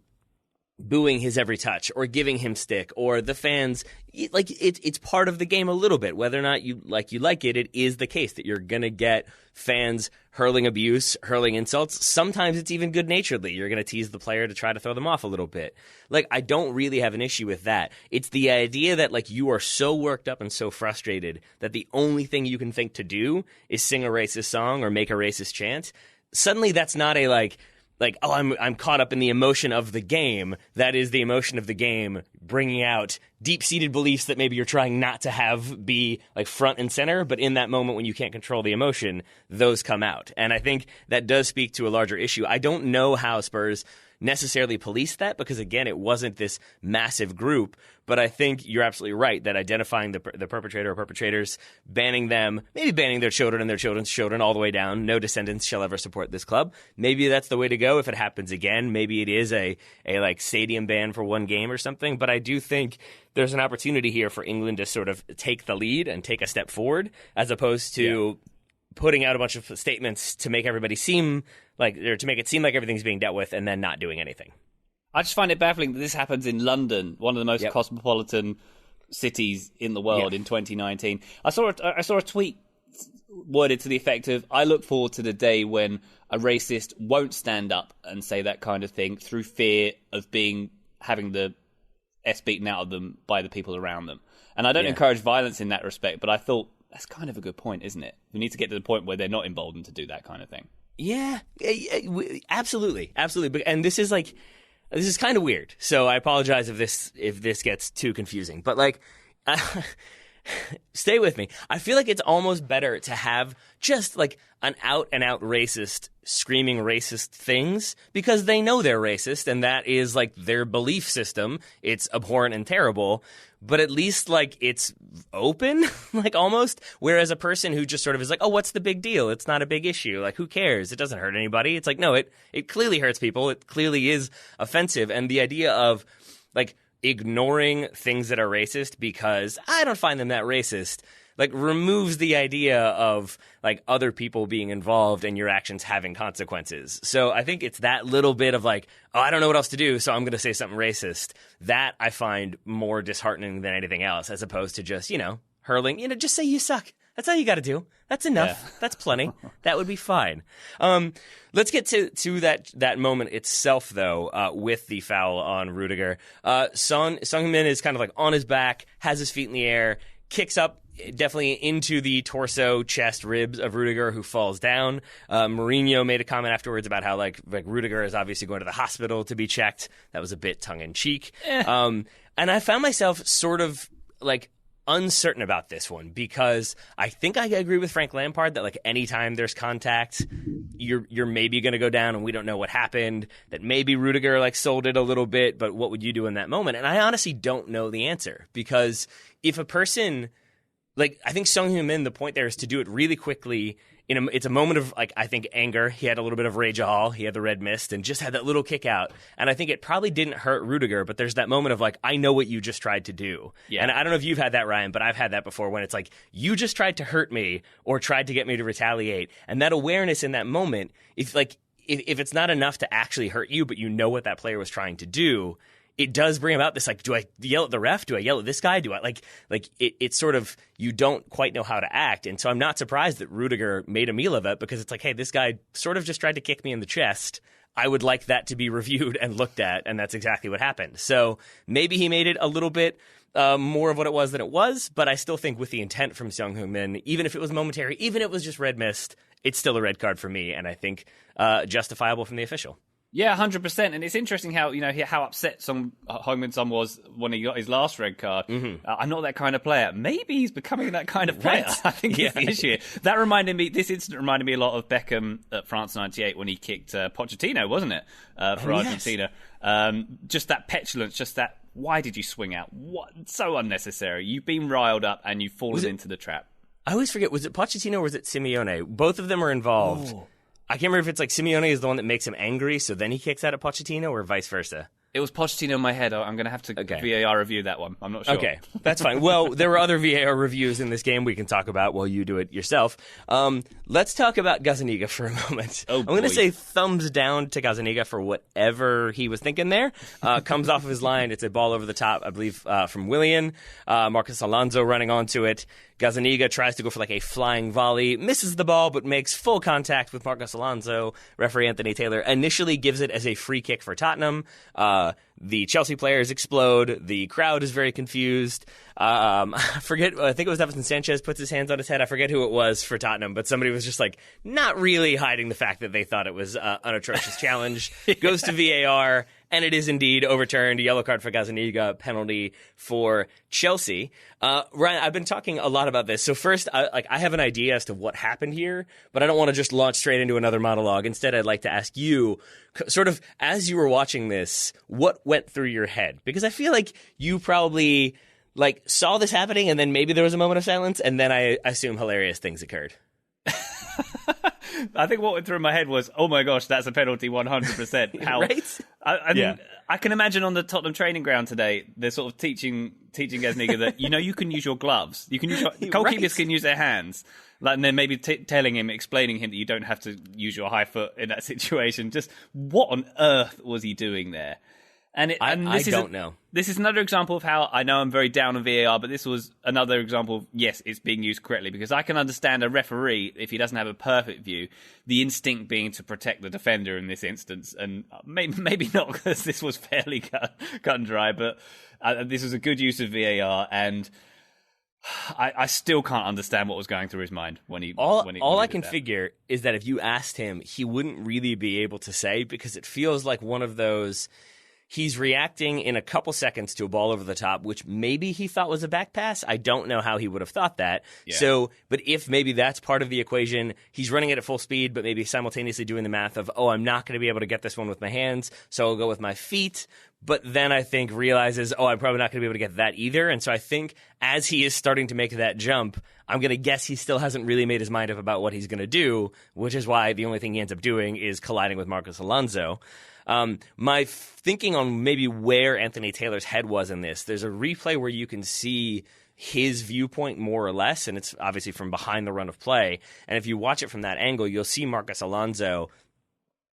booing his every touch or giving him stick or the fans, like, it's part of the game a little bit. Whether or not you like it, it is the case that you're going to get fans hurling abuse, hurling insults. Sometimes it's even good-naturedly. You're going to tease the player to try to throw them off a little bit. Like, I don't really have an issue with that. It's the idea that, like, you are so worked up and so frustrated that the only thing you can think to do is sing a racist song or make a racist chant. Suddenly that's not a, like, oh, I'm caught up in the emotion of the game. That is the emotion of the game bringing out deep-seated beliefs that maybe you're trying not to have be like front and center, but in that moment when you can't control the emotion, those come out. And I think that does speak to a larger issue. I don't know how Spurs necessarily police that because, again, it wasn't this massive group. But I think you're absolutely right that identifying the perpetrator or perpetrators, banning them, maybe banning their children and their children's children all the way down. No descendants shall ever support this club. Maybe that's the way to go if it happens again. Maybe it is a like stadium ban for one game or something. But I do think there's an opportunity here for England to sort of take the lead and take a step forward as opposed to putting out a bunch of statements to make everybody seem like, or to make it seem like everything's being dealt with and then not doing anything. I just find it baffling that this happens in London, one of the most cosmopolitan cities in the world in 2019. I saw a tweet worded to the effect of, I look forward to the day when a racist won't stand up and say that kind of thing through fear of having the S beaten out of them by the people around them. And I don't encourage violence in that respect, but I thought that's kind of a good point, isn't it? We need to get to the point where they're not emboldened to do that kind of thing. Yeah, absolutely. And this is kind of weird. So I apologize if this gets too confusing. But like, stay with me. I feel like it's almost better to have just like an out and out racist screaming racist things because they know they're racist and that is like their belief system. It's abhorrent and terrible. But at least, like, it's open, like, almost. Whereas a person who just sort of is like, oh, what's the big deal? It's not a big issue. Like, who cares? It doesn't hurt anybody. It's like, no, it clearly hurts people. It clearly is offensive. And the idea of, like, ignoring things that are racist because I don't find them that racist, like, removes the idea of, like, other people being involved and your actions having consequences. So I think it's that little bit of, like, oh, I don't know what else to do, so I'm going to say something racist. That I find more disheartening than anything else, as opposed to just, hurling, just say you suck. That's all you got to do. That's enough. Yeah. That's plenty. That would be fine. Let's get to that moment itself, though, with the foul on Rudiger. Son Heung-min is kind of like on his back, has his feet in the air, kicks up definitely into the torso, chest, ribs of Rudiger, who falls down. Mourinho made a comment afterwards about how like Rudiger is obviously going to the hospital to be checked. That was a bit tongue-in-cheek. And I found myself sort of like uncertain about this one because I think I agree with Frank Lampard that like anytime there's contact, you're maybe going to go down and we don't know what happened, that maybe Rudiger like sold it a little bit, but what would you do in that moment? And I honestly don't know the answer because if a person... Like, I think Son Heung-min, the point there is to do it really quickly. It's a moment of, like, I think anger. He had a little bit of rage all. He had the red mist and just had that little kick out. And I think it probably didn't hurt Rudiger, but there's that moment of, like, I know what you just tried to do. Yeah. And I don't know if you've had that, Ryan, but I've had that before when it's like, you just tried to hurt me or tried to get me to retaliate. And that awareness in that moment, if it's not enough to actually hurt you, but you know what that player was trying to do, it does bring about this, like, do I yell at the ref? Do I yell at this guy? Do I, like it's sort of, you don't quite know how to act. And so I'm not surprised that Rudiger made a meal of it because it's like, hey, this guy sort of just tried to kick me in the chest. I would like that to be reviewed and looked at, and that's exactly what happened. So maybe he made it a little bit more of what it was than it was, but I still think with the intent from Son Heung-min, even if it was momentary, even if it was just red mist, it's still a red card for me, and I think justifiable from the official. Yeah, 100%. And it's interesting how how upset Heung-min Son was when he got his last red card. Mm-hmm. I'm not that kind of player. Maybe he's becoming that kind of player. Right. I think is the issue here. This incident reminded me a lot of Beckham at France '98 when he kicked Pochettino, wasn't it, for Argentina? Just that petulance, just that, why did you swing out? What? So unnecessary. You've been riled up and you've fallen into the trap. I always forget, was it Pochettino or was it Simeone? Both of them are involved. Oh. I can't remember if it's like Simeone is the one that makes him angry, so then he kicks out at Pochettino, or vice versa. It was Pochettino in my head. I'm going to have to VAR review that one. I'm not sure. Okay, that's fine. Well, there were other VAR reviews in this game we can talk about while you do it yourself. Let's talk about Gazzaniga for a moment. Oh, I'm going to say thumbs down to Gazzaniga for whatever he was thinking there. Comes off of his line. It's a ball over the top, I believe, from Willian. Marcos Alonso running onto it. Gazzaniga tries to go for like a flying volley, misses the ball, but makes full contact with Marcos Alonso. Referee Anthony Taylor initially gives it as a free kick for Tottenham. The Chelsea players explode. The crowd is very confused. I think it was Everton Sanchez puts his hands on his head. I forget who it was for Tottenham, but somebody was just like not really hiding the fact that they thought it was an atrocious challenge. Goes to VAR, and it is indeed overturned. A yellow card for Gazzaniga, penalty for Chelsea. Ryan, I've been talking a lot about this. So first, I have an idea as to what happened here, but I don't want to just launch straight into another monologue. Instead, I'd like to ask you, sort of as you were watching this, what went through your head? Because I feel like you probably saw this happening, and then maybe there was a moment of silence, and then I assume hilarious things occurred. I think what went through my head was, oh my gosh, that's a penalty 100%. How, right? I mean, I can imagine on the Tottenham training ground today, they're sort of teaching Gazzaniga that, you can use your gloves. You can use goalkeepers can use their hands. And then maybe explaining him that you don't have to use your high foot in that situation. Just what on earth was he doing there? I don't know. This is another example of how I know I'm very down on VAR, but this was another example of, yes, it's being used correctly, because I can understand a referee, if he doesn't have a perfect view, the instinct being to protect the defender in this instance. And maybe not, because this was fairly cut and dry, but this was a good use of VAR, and I still can't understand what was going through his mind when he. All I can figure is that if you asked him, he wouldn't really be able to say, because it feels like one of those. He's reacting in a couple seconds to a ball over the top, which maybe he thought was a back pass. I don't know how he would have thought that. Yeah. So, but if maybe that's part of the equation, he's running it at full speed, but maybe simultaneously doing the math of, I'm not going to be able to get this one with my hands, so I'll go with my feet. But then I think realizes, I'm probably not going to be able to get that either. And so I think as he is starting to make that jump, I'm going to guess he still hasn't really made his mind up about what he's going to do, which is why the only thing he ends up doing is colliding with Marcos Alonso. My thinking on maybe where Anthony Taylor's head was in this, there's a replay where you can see his viewpoint more or less, and it's obviously from behind the run of play. And if you watch it from that angle, you'll see Marcos Alonso.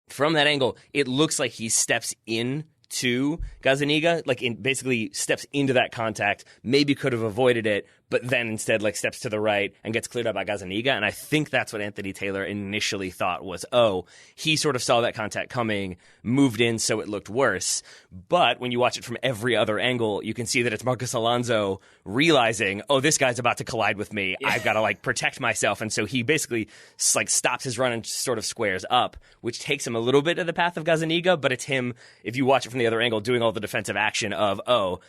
From that angle, it looks like he steps in to Gazzaniga, basically steps into that contact, maybe could have avoided it, but then instead steps to the right and gets cleared up by Gazzaniga. And I think that's what Anthony Taylor initially thought was, he sort of saw that contact coming, moved in so it looked worse. But when you watch it from every other angle, you can see that it's Marcos Alonso realizing, this guy's about to collide with me. Yeah. I've got to protect myself. And so he basically stops his run and sort of squares up, which takes him a little bit of the path of Gazzaniga, but it's him, if you watch it from the other angle, doing all the defensive action of,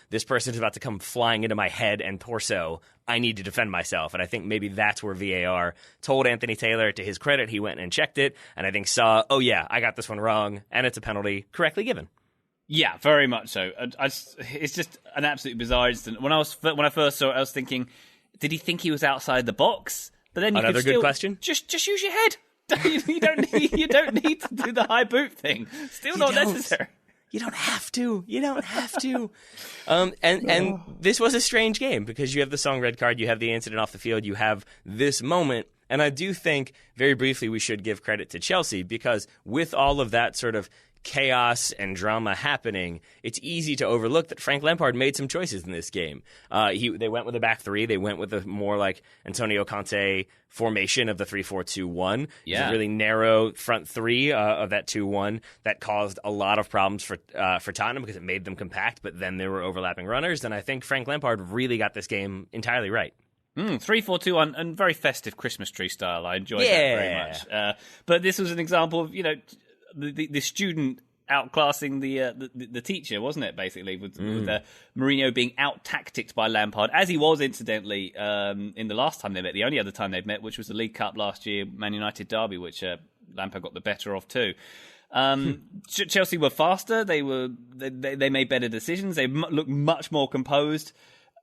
this person is about to come flying into my head and torso. I need to defend myself. And I think maybe that's where VAR told Anthony Taylor, to his credit, he went and checked it, and I think saw, I got this one wrong, and it's a penalty correctly given. Yeah, very much so. It's just an absolutely bizarre incident. When I first saw it, I was thinking, did he think he was outside the box? But then another good question. Just use your head. You don't need to do the high boot thing. Still not necessary. You don't have to. And this was a strange game, because you have the Song red card, you have the incident off the field, you have this moment. And I do think, very briefly, we should give credit to Chelsea, because with all of that sort of chaos and drama happening, it's easy to overlook that Frank Lampard made some choices in this game. They went with a back three. They went with a more like Antonio Conte formation of the 3-4-2-1. Yeah. A really narrow front three of that 2-1 that caused a lot of problems for Tottenham, because it made them compact, but then there were overlapping runners. And I think Frank Lampard really got this game entirely right. 3-4-2 and very festive Christmas tree style. I enjoyed that very much. But this was an example of, the student outclassing the teacher, wasn't it, basically, with Mourinho being out-tacticked by Lampard, as he was, incidentally, in the last time they met, the only other time they've met, which was the League Cup last year, Man United derby, which Lampard got the better of too. Chelsea were faster. They made better decisions. They looked much more composed.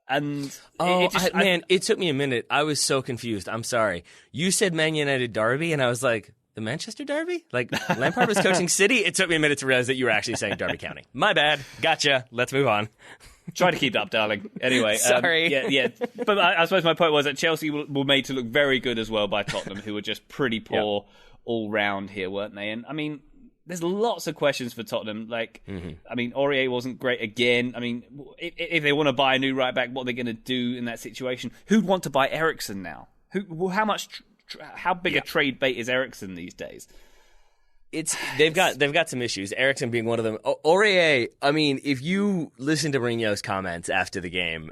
And it took me a minute. I was so confused. I'm sorry. You said Man United derby, and I was like, the Manchester derby? Like, Lampard was coaching City? It took me a minute to realize that you were actually saying Derby County. My bad. Gotcha. Let's move on. Try to keep it up, darling. Anyway. Sorry. Yeah. But I suppose my point was that Chelsea were made to look very good as well by Tottenham, who were just pretty poor all round here, weren't they? And, I mean, there's lots of questions for Tottenham. Like, I mean, Aurier wasn't great again. I mean, if they want to buy a new right back, what are they going to do in that situation? Who'd want to buy Eriksen now? How big a trade bait is Eriksen these days? They've got some issues. Eriksen being one of them. Aurier, I mean, if you listen to Mourinho's comments after the game,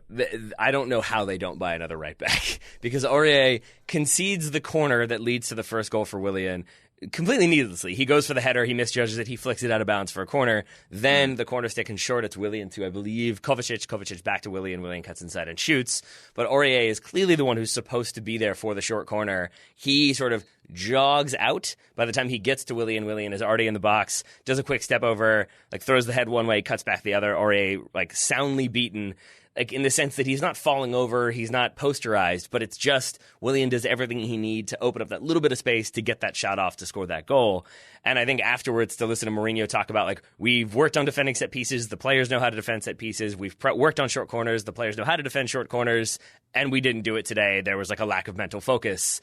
I don't know how they don't buy another right back because Aurier concedes the corner that leads to the first goal for Willian completely needlessly. He goes for the header, he misjudges it, he flicks it out of bounds for a corner. Then the corner stick and short, it's Willian to, I believe, Kovacic back to Willian cuts inside and shoots. But Aurier is clearly the one who's supposed to be there for the short corner. He sort of jogs out. By the time he gets to Willian is already in the box, does a quick step over, like throws the head one way, cuts back the other. Aurier, like, soundly beaten, like in the sense that he's not falling over, he's not posterized, but it's just Willian does everything he needs to open up that little bit of space to get that shot off to score that goal. And I think afterwards to listen to Mourinho talk about, like, we've worked on defending set pieces, the players know how to defend set pieces, we've worked on short corners, the players know how to defend short corners, and we didn't do it today. There was like a lack of mental focus.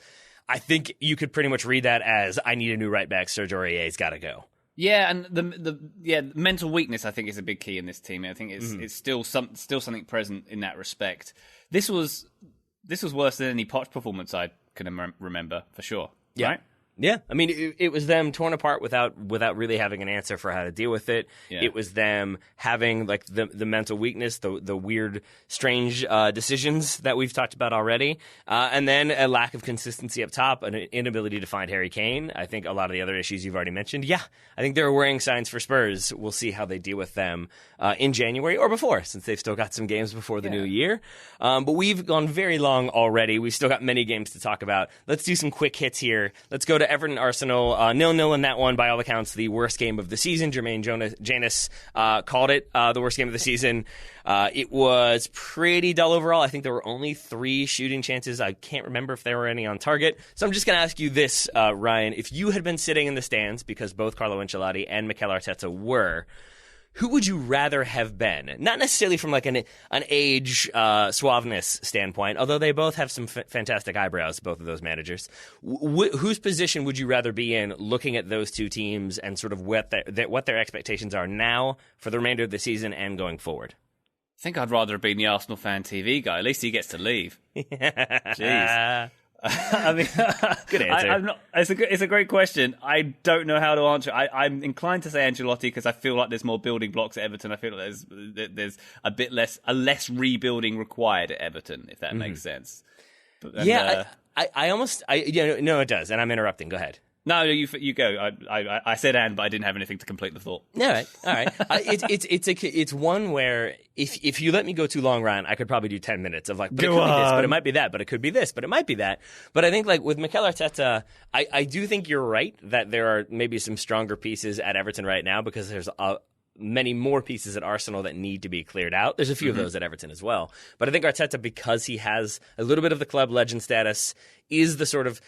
I think you could pretty much read that as, I need a new right back, Serge Aurier's got to go. Yeah, and the mental weakness, I think, is a big key in this team. I think it's still something present in that respect. This was worse than any Poch performance I can remember, for sure. Yeah. Right? Yeah, I mean, it was them torn apart without really having an answer for how to deal with it. Yeah. It was them having, like, the mental weakness, the weird, strange decisions that we've talked about already, and then a lack of consistency up top, an inability to find Harry Kane. I think a lot of the other issues you've already mentioned. Yeah, I think there are worrying signs for Spurs. We'll see how they deal with them in January or before, since they've still got some games before the new year. But we've gone very long already. We've still got many games to talk about. Let's do some quick hits here. Let's go to Everton Arsenal, 0-0 in that one, by all accounts, the worst game of the season. Jermaine Janus called it the worst game of the season. It was pretty dull overall. I think there were only 3 shooting chances. I can't remember if there were any on target. So I'm just going to ask you this, Ryan. If you had been sitting in the stands, because both Carlo Ancelotti and Mikel Arteta were, who would you rather have been? Not necessarily from like an age suaveness standpoint, although they both have some fantastic eyebrows, both of those managers. Whose position would you rather be in, looking at those two teams and sort of what their expectations are now for the remainder of the season and going forward? I think I'd rather have been the Arsenal fan TV guy. At least he gets to leave. Jeez. I mean, good answer. It's a great question. I don't know how to answer. I'm inclined to say Ancelotti because I feel like there's more building blocks at Everton. I feel like there's a less rebuilding required at Everton, if that makes sense. No, it does. And I'm interrupting. Go ahead. No, you go. I said and, but I didn't have anything to complete the thought. All right. It's one where if you let me go too long, Ryan, I could probably do 10 minutes of like, but it could be this, but it might be that, but it could be this, but it might be that. But I think like with Mikel Arteta, I do think you're right that there are maybe some stronger pieces at Everton right now because there's many more pieces at Arsenal that need to be cleared out. There's a few of those at Everton as well. But I think Arteta, because he has a little bit of the club legend status, is the sort of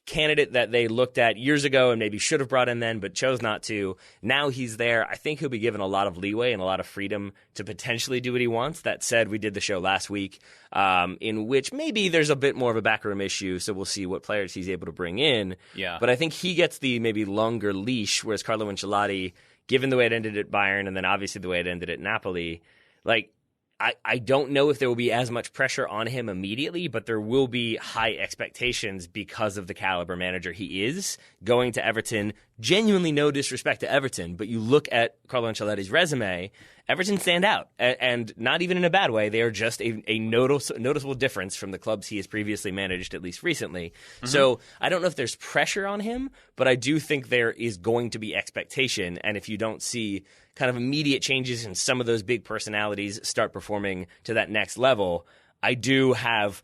candidate that they looked at years ago and maybe should have brought in then but chose not to. Now he's there. I think he'll be given a lot of leeway and a lot of freedom to potentially do what he wants. That said, we did the show last week in which maybe there's a bit more of a backroom issue, so we'll see what players he's able to bring in. Yeah. But I think he gets the maybe longer leash, whereas Carlo Ancelotti, given the way it ended at Bayern and then obviously the way it ended at Napoli, like, I don't know if there will be as much pressure on him immediately, but there will be high expectations because of the caliber manager he is. Going to Everton, genuinely no disrespect to Everton, but you look at Carlo Ancelotti's resume, Everton stand out, and not even in a bad way. They are just a noticeable difference from the clubs he has previously managed, at least recently. Mm-hmm. So I don't know if there's pressure on him, but I do think there is going to be expectation, and if you don't see kind of immediate changes in some of those big personalities start performing to that next level, I do have...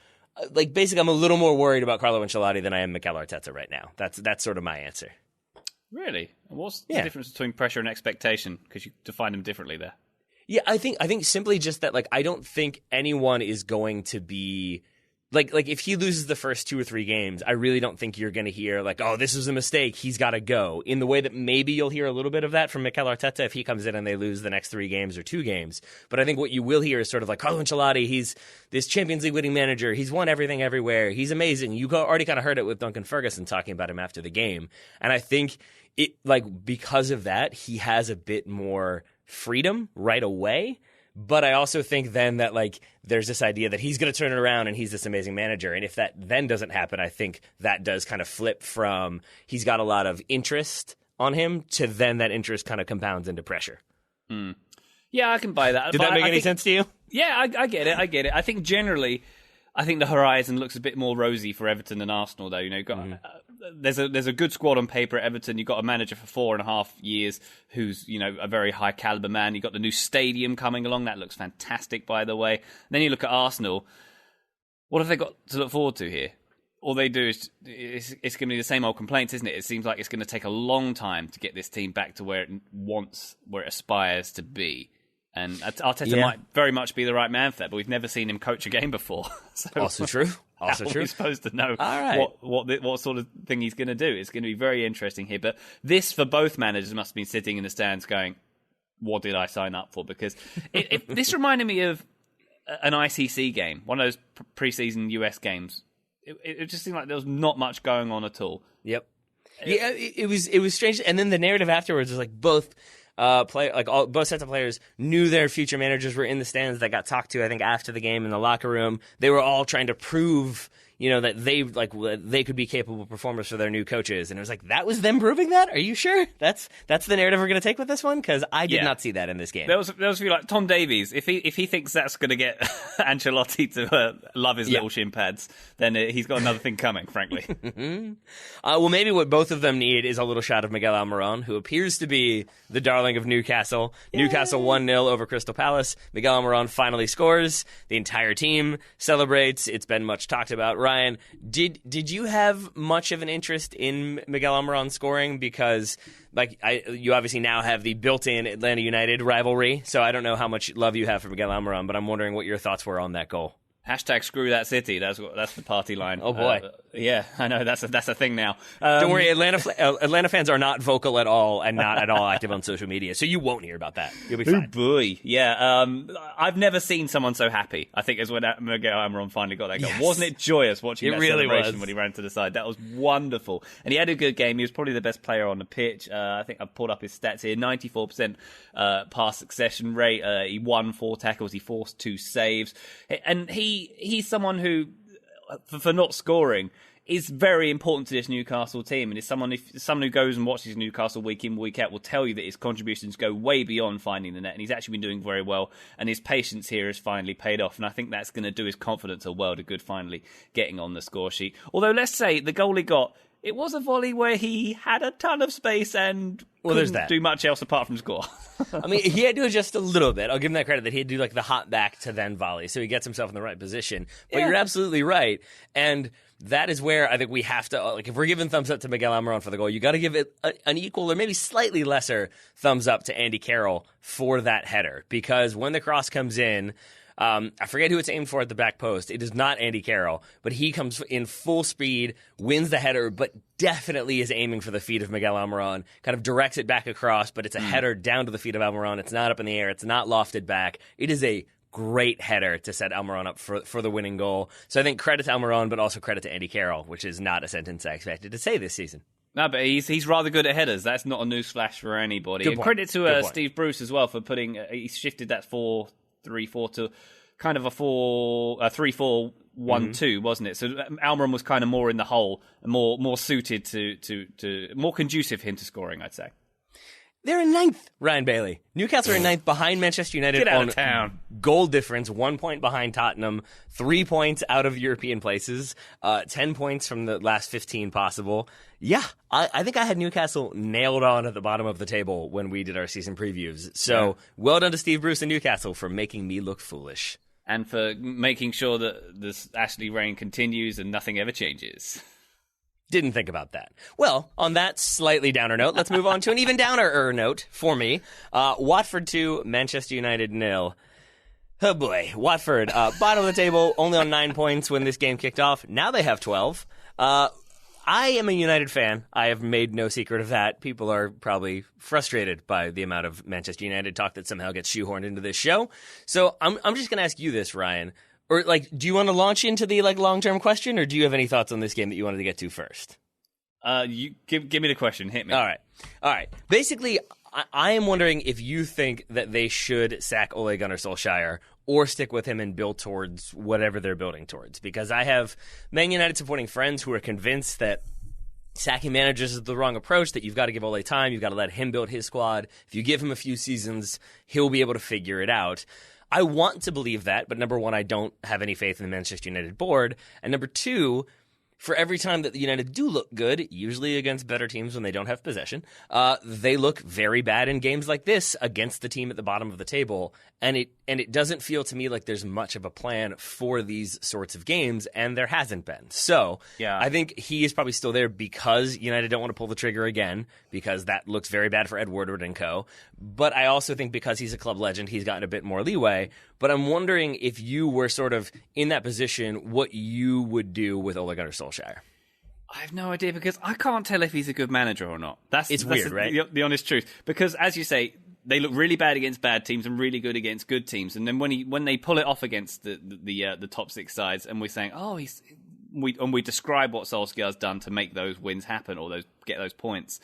basically, I'm a little more worried about Carlo Ancelotti than I am Mikel Arteta right now. That's sort of my answer. Really? What's the difference between pressure and expectation? Because you define them differently there. Yeah, I think simply just that, I don't think anyone is going to be... Like if he loses the first 2 or 3 games, I really don't think you're going to hear oh, this was a mistake, he's got to go. In the way that maybe you'll hear a little bit of that from Mikel Arteta if he comes in and they lose the next 3 games or 2 games. But I think what you will hear is sort of Carlo Ancelotti, he's this Champions League winning manager, he's won everything everywhere, he's amazing. You already kind of heard it with Duncan Ferguson talking about him after the game. And I think it because of that, he has a bit more freedom right away. But I also think then that there's this idea that he's going to turn it around and he's this amazing manager. And if that then doesn't happen, I think that does kind of flip from he's got a lot of interest on him to then that interest kind of compounds into pressure. Mm. Yeah, I can buy that. Did that make any sense to you? Yeah, I get it. I think generally, the horizon looks a bit more rosy for Everton than Arsenal, though. There's a good squad on paper at Everton. You've got a manager for 4.5 years who's a very high caliber man. You've got the new stadium coming along. That looks fantastic, by the way. And then you look at Arsenal. What have they got to look forward to here? All they do is it's going to be the same old complaints, isn't it? It seems like it's going to take a long time to get this team back to where it aspires to be. And Arteta might very much be the right man for that, but we've never seen him coach a game before. So also true. How are we supposed to know what sort of thing he's going to do? It's going to be very interesting here. But this, for both managers, must have been sitting in the stands going, what did I sign up for? Because this reminded me of an ICC game, one of those pre-season US games. It just seemed like there was not much going on at all. Yep. Yeah, it was strange. And then the narrative afterwards was both... both sets of players knew their future managers were in the stands that got talked to, I think, after the game in the locker room. They were all trying to prove, that they could be capable performers for their new coaches. And it was that was them proving that? Are you sure? That's the narrative we're going to take with this one? Because I did not see that in this game. There was a few Tom Davies. If he thinks that's going to get Ancelotti to love his little shin pads, then he's got another thing coming, frankly. Well, maybe what both of them need is a little shot of Miguel Almiron, who appears to be the darling of Newcastle. Yay. Newcastle 1-0 over Crystal Palace. Miguel Almiron finally scores. The entire team celebrates. It's been much talked about. Ryan, did you have much of an interest in Miguel Almiron scoring? Because you obviously now have the built-in Atlanta United rivalry, so I don't know how much love you have for Miguel Almiron, but I'm wondering what your thoughts were on that goal. #screw that city. That's the party line. Oh boy, yeah, I know that's a thing now. Don't worry, Atlanta fans are not vocal at all and not at all active on social media, so you won't hear about that. You'll be fine. Oh boy, yeah. I've never seen someone so happy. I think is when Miguel Almiron finally got that goal. Yes. Wasn't it joyous watching that celebration when he ran to the side? That was wonderful, and he had a good game. He was probably the best player on the pitch. I think I've pulled up his stats here: 94% pass succession rate. He won 4 tackles. He forced 2 saves, and he's someone who, for not scoring, is very important to this Newcastle team, and is someone who goes and watches Newcastle week in, week out will tell you that his contributions go way beyond finding the net, and he's actually been doing very well, and his patience here has finally paid off, and I think that's going to do his confidence a world of good, finally getting on the score sheet. Although, let's say, the goal he got, it was a volley where he had a ton of space and couldn't do much else apart from score. I mean, he had to adjust a little bit. I'll give him that credit that he had to do the hot back to then volley, so he gets himself in the right position. But you're absolutely right. And that is where I think we have to, if we're giving thumbs up to Miguel Almiron for the goal, you got to give it an equal or maybe slightly lesser thumbs up to Andy Carroll for that header. Because when the cross comes in, I forget who it's aimed for at the back post. It is not Andy Carroll, but he comes in full speed, wins the header, but definitely is aiming for the feet of Miguel Almiron, kind of directs it back across, but it's a header down to the feet of Almiron. It's not up in the air. It's not lofted back. It is a great header to set Almiron up for the winning goal. So I think credit to Almiron, but also credit to Andy Carroll, which is not a sentence I expected to say this season. No, but he's rather good at headers. That's not a newsflash for anybody. And credit to Steve Bruce as well for putting. He shifted that 4-3-4 to kind of a 3-4-1-2, wasn't it? So Almiron was kind of more in the hole, and more suited to more conducive him to scoring, I'd say. They're in ninth, Ryan Bailey. Newcastle are in ninth behind Manchester United. Get out on of town. Goal difference, 1 point behind Tottenham, 3 points out of European places, 10 points from the last 15 possible. Yeah, I think I had Newcastle nailed on at the bottom of the table when we did our season previews. So well done to Steve Bruce and Newcastle for making me look foolish. And for making sure that this Ashley reign continues and nothing ever changes. Didn't think about that. Well, on that slightly downer note, let's move on to an even downer note for me. Watford 2, Manchester United 0. Oh boy, Watford, bottom of the table, only on 9 points when this game kicked off. Now they have 12. I am a United fan. I have made no secret of that. People are probably frustrated by the amount of Manchester United talk that somehow gets shoehorned into this show. So I'm just going to ask you this, Ryan. Or, do you want to launch into the, long-term question, or do you have any thoughts on this game that you wanted to get to first? You give me the question. Hit me. All right. Basically, I am wondering if you think that they should sack Ole Gunnar Solskjaer or stick with him and build towards whatever they're building towards. Because I have Man United supporting friends who are convinced that sacking managers is the wrong approach, that you've got to give Ole time, you've got to let him build his squad. If you give him a few seasons, he'll be able to figure it out. I want to believe that, but number one, I don't have any faith in the Manchester United board. And number two, for every time that the United do look good, usually against better teams when they don't have possession, they look very bad in games like this against the team at the bottom of the table. And it doesn't feel to me like there's much of a plan for these sorts of games, and there hasn't been. So I think he is probably still there because United don't want to pull the trigger again, because that looks very bad for Ed Woodward and co. But I also think because he's a club legend, he's gotten a bit more leeway. But I'm wondering if you were sort of in that position, what you would do with Ole Gunnar Solskjaer. I have no idea, because I can't tell if he's a good manager or not. That's weird, right? The honest truth. Because, as you say, they look really bad against bad teams and really good against good teams. And then when they pull it off against the top six sides, and we're saying, we describe what Solskjaer's done to make those wins happen or get those points,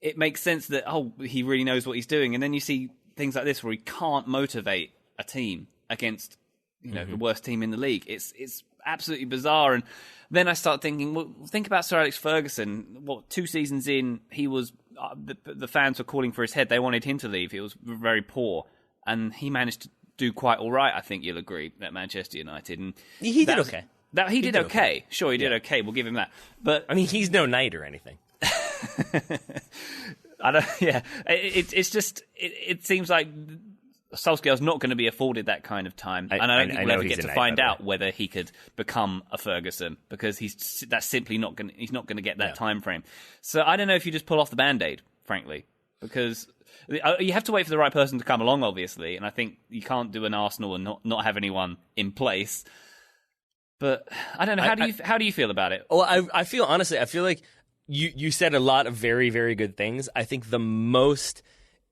it makes sense that he really knows what he's doing. And then you see things like this where he can't motivate a team against the worst team in the league. It's absolutely bizarre. And then I start thinking, well, think about Sir Alex Ferguson. 2 seasons in, he was the fans were calling for his head. They wanted him to leave. He was very poor, and he managed to do quite all right. I think you'll agree, at Manchester United, and he did okay. He did okay. Sure, he did okay. We'll give him that. But I mean, he's no knight or anything. I don't. Yeah, it's just it seems like Solskjaer's not going to be afforded that kind of time, and I don't think we'll ever get to find out whether he could become a Ferguson, because that's simply not going. He's not going to get that time frame. So I don't know if you just pull off the Band-Aid, frankly, because you have to wait for the right person to come along, obviously, and I think you can't do an Arsenal and not have anyone in place. But I don't know. How do you feel about it? Well, I feel like you said a lot of very, very good things. I think the most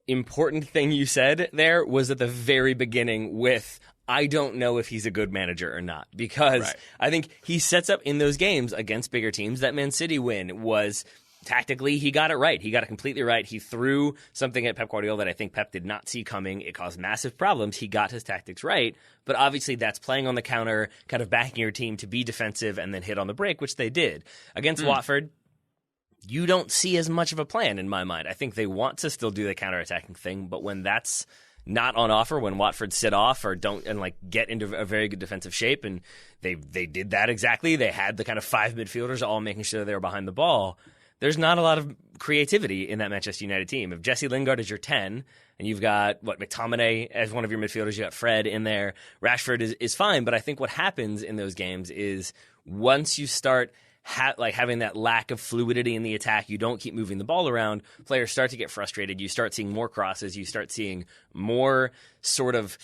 important thing you said there was at the very beginning with, I don't know if he's a good manager or not, because I think he sets up in those games against bigger teams. That Man City win was tactically, he got it right. He got it completely right. He threw something at Pep Guardiola that I think Pep did not see coming. It caused massive problems. He got his tactics right, but obviously that's playing on the counter, kind of backing your team to be defensive and then hit on the break, which they did. Against Watford, you don't see as much of a plan in my mind. I think they want to still do the counterattacking thing, but when that's not on offer, when Watford sit off or don't and get into a very good defensive shape, and they did that exactly. They had the kind of 5 midfielders all making sure they were behind the ball. There's not a lot of creativity in that Manchester United team. If Jesse Lingard is your 10, and you've got McTominay as one of your midfielders, you got Fred in there, Rashford is fine. But I think what happens in those games is once you start having that lack of fluidity in the attack, you don't keep moving the ball around, players start to get frustrated, you start seeing more crosses, you start seeing more sort of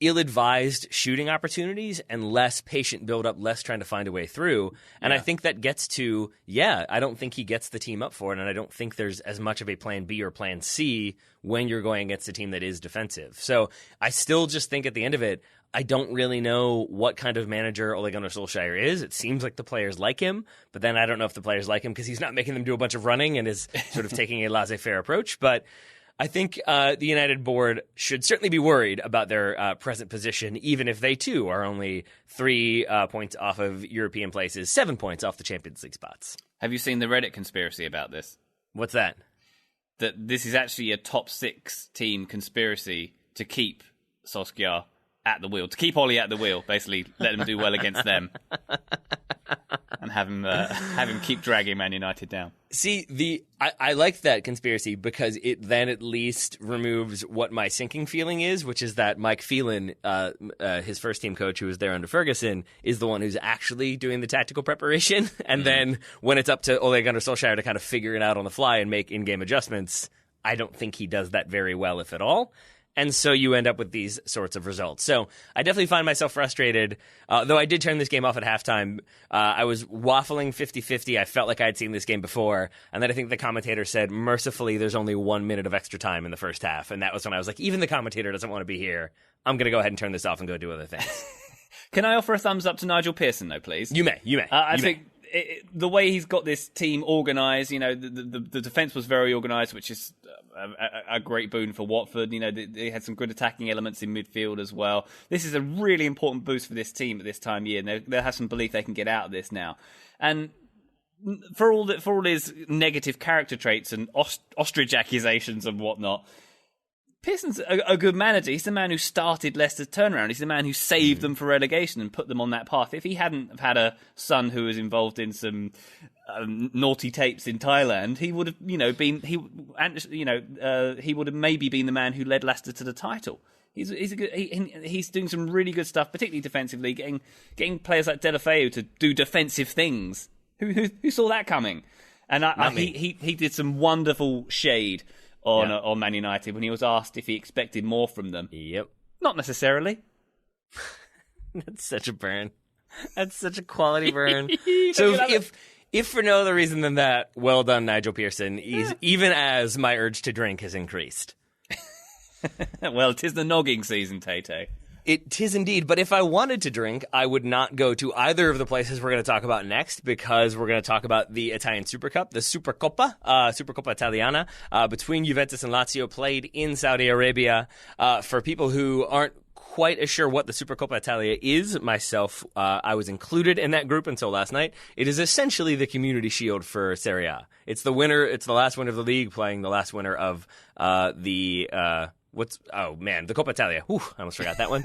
ill-advised shooting opportunities and less patient build-up, less trying to find a way through. And I think that gets to, I don't think he gets the team up for it, and I don't think there's as much of a plan B or plan C when you're going against a team that is defensive. So I still just think at the end of it, I don't really know what kind of manager Ole Gunnar Solskjaer is. It seems like the players like him, but then I don't know if the players like him because he's not making them do a bunch of running and is sort of taking a laissez-faire approach. But I think the United board should certainly be worried about their present position, even if they, too, are only 3 points off of European places, 7 points off the Champions League spots. Have you seen the Reddit conspiracy about this? What's that? that this is actually a top 6 team conspiracy to keep Solskjaer at the wheel, to keep Ollie at the wheel, basically let him do well against them, and have him keep dragging Man United down. See, I like that conspiracy because it then at least removes what my sinking feeling is, which is that Mike Phelan, his first team coach who was there under Ferguson, is the one who's actually doing the tactical preparation. And then when it's up to Ole Gunnar Solskjaer to kind of figure it out on the fly and make in-game adjustments, I don't think he does that very well, if at all. And so you end up with these sorts of results. So I definitely find myself frustrated, though I did turn this game off at halftime. I was waffling 50-50. I felt like I had seen this game before. And then I think the commentator said, mercifully, there's only 1 minute of extra time in the first half. And that was when I was like, even the commentator doesn't want to be here. I'm going to go ahead and turn this off and go do other things. Can I offer a thumbs up to Nigel Pearson, though, please? You may. I think the way he's got this team organised, the defence was very organised, which is a great boon for Watford. They had some good attacking elements in midfield as well. This is a really important boost for this team at this time of year, and they have some belief they can get out of this now. And for all his negative character traits and ostrich accusations and whatnot, Pearson's a good manager. He's the man who started Leicester's turnaround. He's the man who saved them for relegation and put them on that path. If he hadn't have had a son who was involved in some naughty tapes in Thailand, he would have, he would have maybe been the man who led Leicester to the title. He's doing some really good stuff, particularly defensively, getting players like Deulofeu to do defensive things. Who saw that coming? And he did some wonderful shade on Man United when he was asked if he expected more from them. Yep. Not necessarily. That's such a burn. That's such a quality burn. So if for no other reason than that, well done, Nigel Pearson, even as my urge to drink has increased. Well, 'tis the nogging season, Tay-Tay. It is indeed, but if I wanted to drink, I would not go to either of the places we're going to talk about next, because we're going to talk about the Italian Super Cup, the Supercoppa Italiana, between Juventus and Lazio, played in Saudi Arabia. For people who aren't quite as sure what the Supercoppa Italia is, myself, I was included in that group until last night. It is essentially the Community Shield for Serie A. It's the last winner of the league playing the last winner of the Coppa Italia. I almost forgot that one.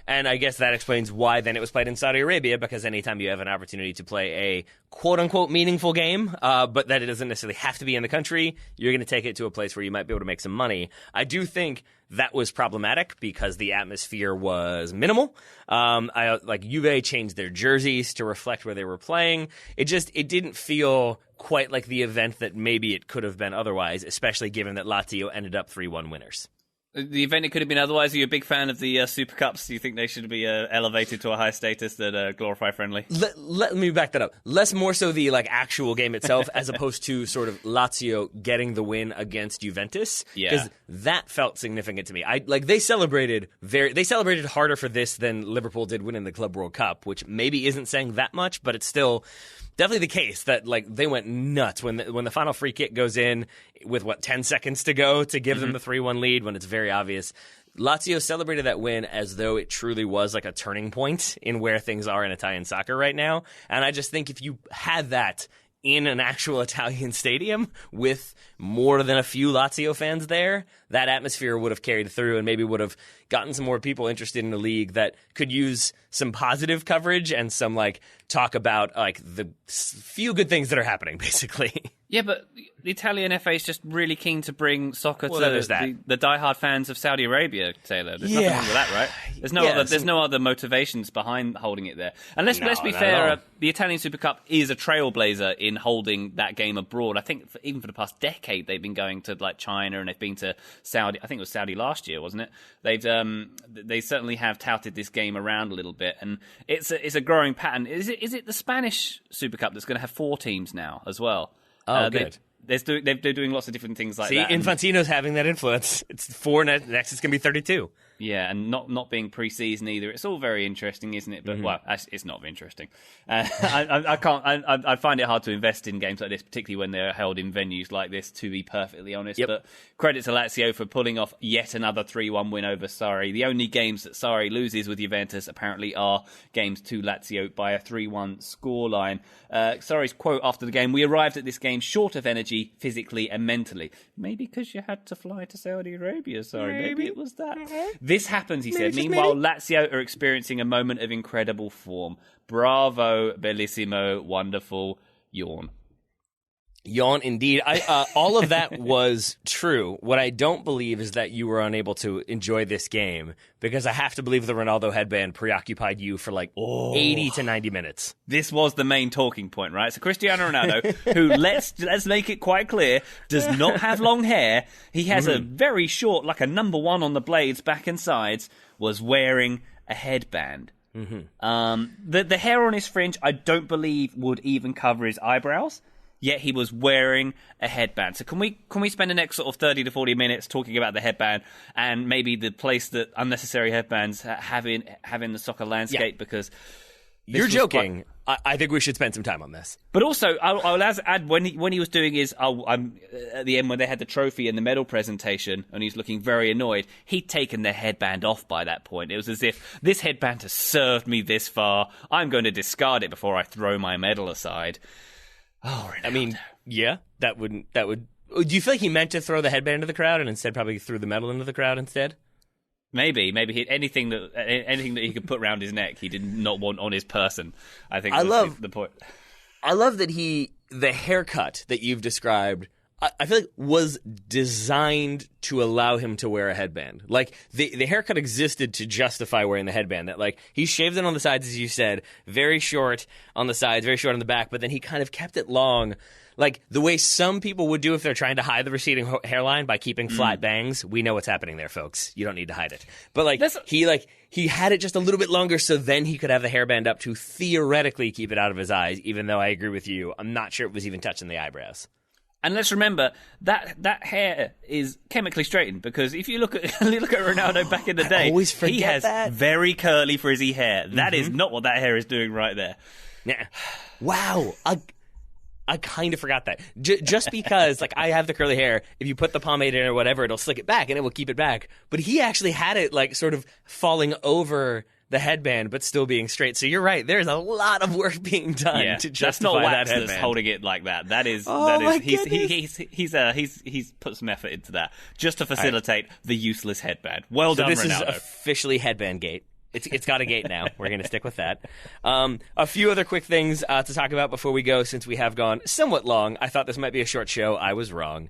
And I guess that explains why then it was played in Saudi Arabia, because anytime you have an opportunity to play a quote-unquote meaningful game, but that it doesn't necessarily have to be in the country, you're going to take it to a place where you might be able to make some money. I do think that was problematic because the atmosphere was minimal. Juve changed their jerseys to reflect where they were playing. It didn't feel quite like the event that maybe it could have been otherwise, especially given that Lazio ended up 3-1 winners. The event it could have been otherwise. Are you a big fan of the Super Cups? Do you think they should be elevated to a higher status than Glorify Friendly? Let me back that up. Less more so the actual game itself, as opposed to sort of Lazio getting the win against Juventus. Yeah, because that felt significant to me. They celebrated harder for this than Liverpool did winning the Club World Cup, which maybe isn't saying that much, but it's still definitely the case that they went nuts when the final free kick goes in with 10 seconds to go to give them the 3-1 lead when it's very obvious. Lazio celebrated that win as though it truly was a turning point in where things are in Italian soccer right now. And I just think if you had that in an actual Italian stadium with more than a few Lazio fans there, that atmosphere would have carried through and maybe would have gotten some more people interested in the league that could use some positive coverage and some talk about the few good things that are happening, basically. Yeah, but the Italian FA is just really keen to bring soccer to the diehard fans of Saudi Arabia, Taylor. There's nothing wrong with that, right? There's no other motivations behind holding it there. And let's be fair, the Italian Super Cup is a trailblazer in holding that game abroad. I think even for the past decade they've been going to China, and they've been to Saudi. I think it was Saudi last year, wasn't it? They certainly have touted this game around a little bit, and it's a growing pattern. Is it the Spanish Super Cup that's going to have 4 teams now as well? Oh, good. They're doing lots of different things like that. See, Infantino's having that influence. It's 4 next. It's going to be 32. Yeah, and not being pre-season either. It's all very interesting, isn't it? But well, it's not interesting. I can't. I find it hard to invest in games like this, particularly when they're held in venues like this. To be perfectly honest, but credit to Lazio for pulling off yet another 3-1 win over Sarri. The only games that Sarri loses with Juventus apparently are games to Lazio by a 3-1 scoreline. Sarri's quote after the game: "We arrived at this game short of energy, physically and mentally. Maybe because you had to fly to Saudi Arabia. Sorry, maybe it was that." This happens, he said. Meanwhile, Lazio are experiencing a moment of incredible form. Bravo, bellissimo, wonderful, yawn. Yawn, indeed. All of that was true. What I don't believe is that you were unable to enjoy this game, because I have to believe the Ronaldo headband preoccupied you for 80 to 90 minutes. This was the main talking point, right? So Cristiano Ronaldo, who, let's make it quite clear, does not have long hair. He has a very short, like a number 1 on the blades, back and sides, was wearing a headband. The hair on his fringe, I don't believe would even cover his eyebrows. Yet he was wearing a headband. So can we spend the next sort of 30 to 40 minutes talking about the headband and maybe the place that unnecessary headbands have in the soccer landscape? Because you're joking. I think we should spend some time on this. But also, I'll add when he was doing his at the end when they had the trophy and the medal presentation, and he's looking very annoyed. He'd taken the headband off by that point. It was as if this headband has served me this far. I'm going to discard it before I throw my medal aside. Oh, Ronaldo. I mean, yeah, that would. Do you feel like he meant to throw the headband into the crowd and instead probably threw the medal into the crowd instead? Maybe anything that he could put around his neck, he did not want on his person. I think the point. I love that the haircut that you've described, I feel like was designed to allow him to wear a headband. Like, the haircut existed to justify wearing the headband. That, like, he shaved it on the sides, as you said, very short on the sides, very short on the back, but then he kind of kept it long, like the way some people would do if they're trying to hide the receding hairline by keeping flat bangs. We know what's happening there, folks. You don't need to hide it. But, he had it just a little bit longer so then he could have the hairband up to theoretically keep it out of his eyes, even though I agree with you. I'm not sure it was even touching the eyebrows. And let's remember that hair is chemically straightened, because if you look at Ronaldo back in the day, he has very curly frizzy hair. That is not what that hair is doing right there. Yeah. Wow. I kind of forgot that. Just because, I have the curly hair, if you put the pomade in or whatever, it'll slick it back and it will keep it back. But he actually had it, sort of falling over the headband, but still being straight. So you're right. There's a lot of work being done to justify that's not wax that headband. That's holding it like that. That is. He's put some effort into that just to facilitate the useless headband. Well done, Ronaldo. This is officially headband gate. It's got a gate now. We're going to stick with that. A few other quick things to talk about before we go, since we have gone somewhat long. I thought this might be a short show. I was wrong.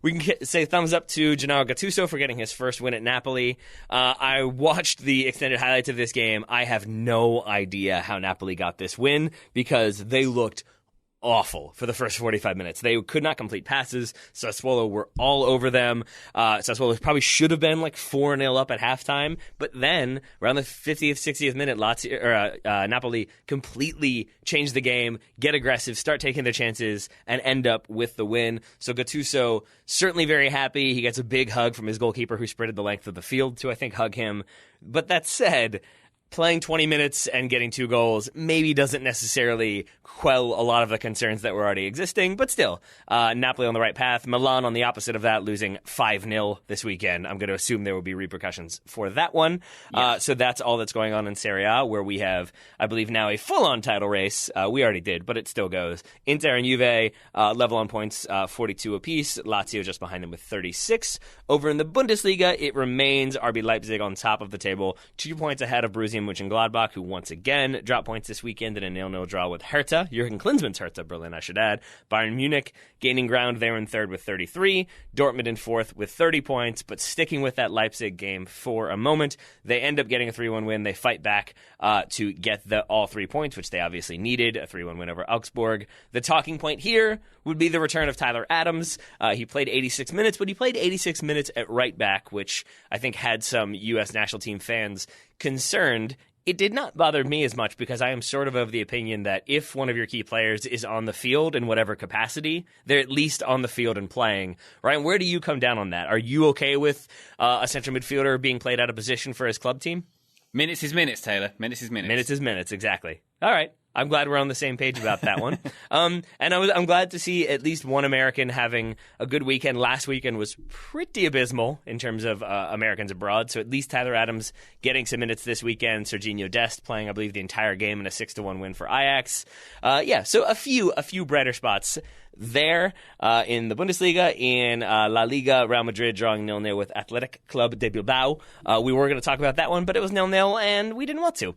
We can say thumbs up to Gennaro Gattuso for getting his first win at Napoli. I watched the extended highlights of this game. I have no idea how Napoli got this win, because they looked awful for the first 45 minutes. They could not complete passes. Sassuolo were all over them. Sassuolo probably should have been 4-0 up at halftime, but then around the 50th, 60th minute, Napoli completely change the game, get aggressive, start taking their chances, and end up with the win. So Gattuso certainly very happy. He gets a big hug from his goalkeeper, who sprinted the length of the field to, I think, hug him. But that said, playing 20 minutes and getting 2 goals maybe doesn't necessarily quell a lot of the concerns that were already existing, but still, Napoli on the right path. Milan on the opposite of that, losing 5-0 this weekend. I'm going to assume there will be repercussions for that one. Yes. So that's all that's going on in Serie A, where we have, I believe, now a full-on title race. We already did, but it still goes. Inter and Juve level on points, 42 apiece. Lazio just behind them with 36. Over in the Bundesliga, it remains RB Leipzig on top of the table, 2 points ahead of Borussia Mönchengladbach, who once again dropped points this weekend in a 0-0 draw with Hertha. Jurgen Klinsmann's Hertha Berlin, I should add. Bayern Munich gaining ground there in third with 33. Dortmund in fourth with 30 points, but sticking with that Leipzig game for a moment. They end up getting a 3-1 win. They fight back to get all 3 points, which they obviously needed. A 3-1 win over Augsburg. The talking point here would be the return of Tyler Adams. He played 86 minutes, but he played 86 minutes at right back, which I think had some U.S. national team fans concerned It did not bother me as much because I am sort of the opinion that if one of your key players is on the field in whatever capacity, they're at least on the field and playing. Ryan, where do you come down on that? Are you okay with a central midfielder being played out of position for his club team? Minutes is minutes, Taylor. Minutes is minutes. Minutes is minutes, exactly. All right. I'm glad we're on the same page about that one. And I'm glad to see at least one American having a good weekend. Last weekend was pretty abysmal in terms of Americans abroad. So at least Tyler Adams getting some minutes this weekend. Serginho Dest playing, I believe, the entire game in a 6-1 win for Ajax. So a few brighter spots there in the Bundesliga. In La Liga, Real Madrid drawing 0-0 with Athletic Club de Bilbao. We were going to talk about that one, but it was 0-0, and we didn't want to.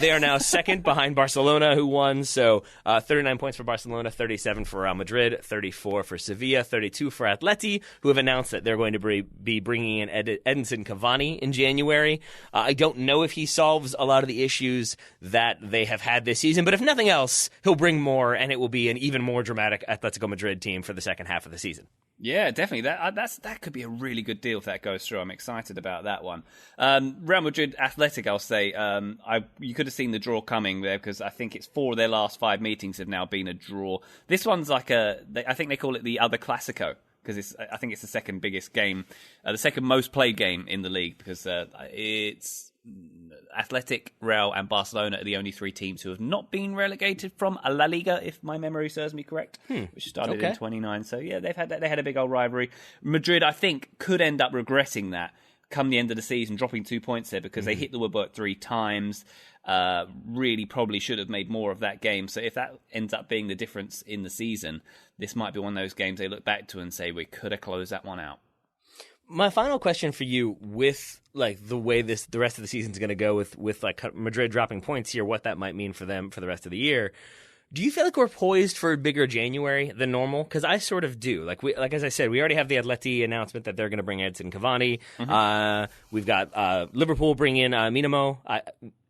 They are now second behind Barcelona, who won. So 39 points for Barcelona, 37 for Real Madrid, 34 for Sevilla, 32 for Atleti, who have announced that they're going to be bringing in Edinson Cavani in January. I don't know if he solves a lot of the issues that they have had this season, but if nothing else, he'll bring more, and it will be an even more dramatic Atletico Madrid team for the second half of the season. Yeah, definitely. That could be a really good deal if that goes through. I'm excited about that one. Real Madrid Athletic, I'll say. You could have seen the draw coming there because I think it's 4 of their last 5 meetings have now been a draw. This one's like I think they call it the other Clasico because I think it's the second biggest game, the second most played game in the league because it's Athletic, Real, and Barcelona are the only 3 teams who have not been relegated from La Liga, if my memory serves me correct, which started in 29. So yeah, they had a big old rivalry. Madrid, I think, could end up regretting that come the end of the season, dropping 2 points there because they hit the woodwork 3 times. Really, probably should have made more of that game. So if that ends up being the difference in the season, this might be one of those games they look back to and say we could have closed that one out. My final question for you, with like the way the rest of the season is going to go, with like Madrid dropping points here, what that might mean for them for the rest of the year. Do you feel like we're poised for a bigger January than normal? Because I sort of do. Like as I said, we already have the Atleti announcement that they're going to bring Edson Cavani. We've got Liverpool bring in Minamo.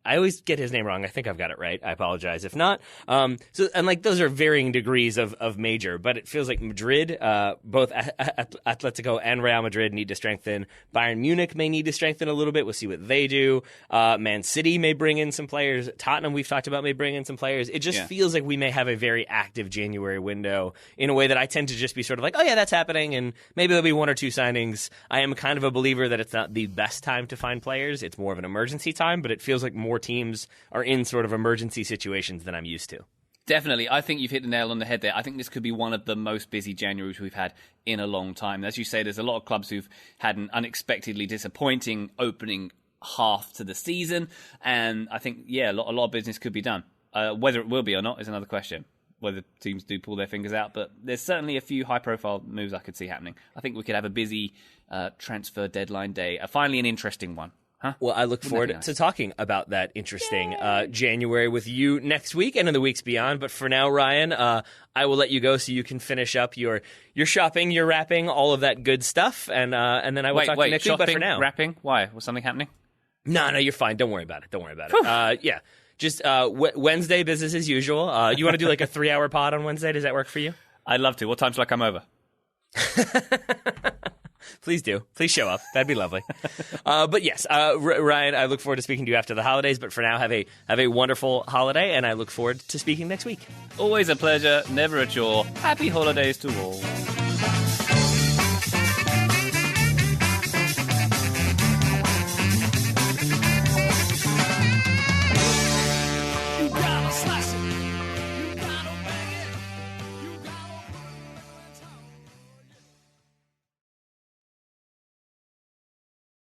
I always get his name wrong. I think I've got it right. I apologize if not. Those are varying degrees of major, but it feels like Madrid, both Atletico and Real Madrid need to strengthen. Bayern Munich may need to strengthen a little bit. We'll see what they do. Man City may bring in some players. Tottenham, we've talked about, may bring in some players. It just feels like we may have a very active January window in a way that I tend to just be sort of like, oh yeah, that's happening, and maybe there'll be 1 or 2 signings. I am kind of a believer that it's not the best time to find players. It's more of an emergency time, but it feels like more teams are in sort of emergency situations than I'm used to. Definitely. I think you've hit the nail on the head there. I think this could be one of the most busy Januaries we've had in a long time. As you say, there's a lot of clubs who've had an unexpectedly disappointing opening half to the season. And I think, a lot of business could be done. Whether it will be or not is another question, whether teams do pull their fingers out. But there's certainly a few high-profile moves I could see happening. I think we could have a busy transfer deadline day. Finally, an interesting one. Huh? Well, I look forward to talking about that interesting January with you next week and in the weeks beyond. But for now, Ryan, I will let you go so you can finish up your shopping, your wrapping, all of that good stuff. And then I will talk to you next week. But for now, wrapping? Why? Was something happening? No, you're fine. Don't worry about it. Just Wednesday, business as usual. You want to do like a 3-hour pod on Wednesday? Does that work for you? I'd love to. What time shall I come over? Please do. Please show up. That'd be lovely. But yes, Ryan, I look forward to speaking to you after the holidays. But for now, have a wonderful holiday, and I look forward to speaking next week. Always a pleasure, never a chore. Happy holidays to all.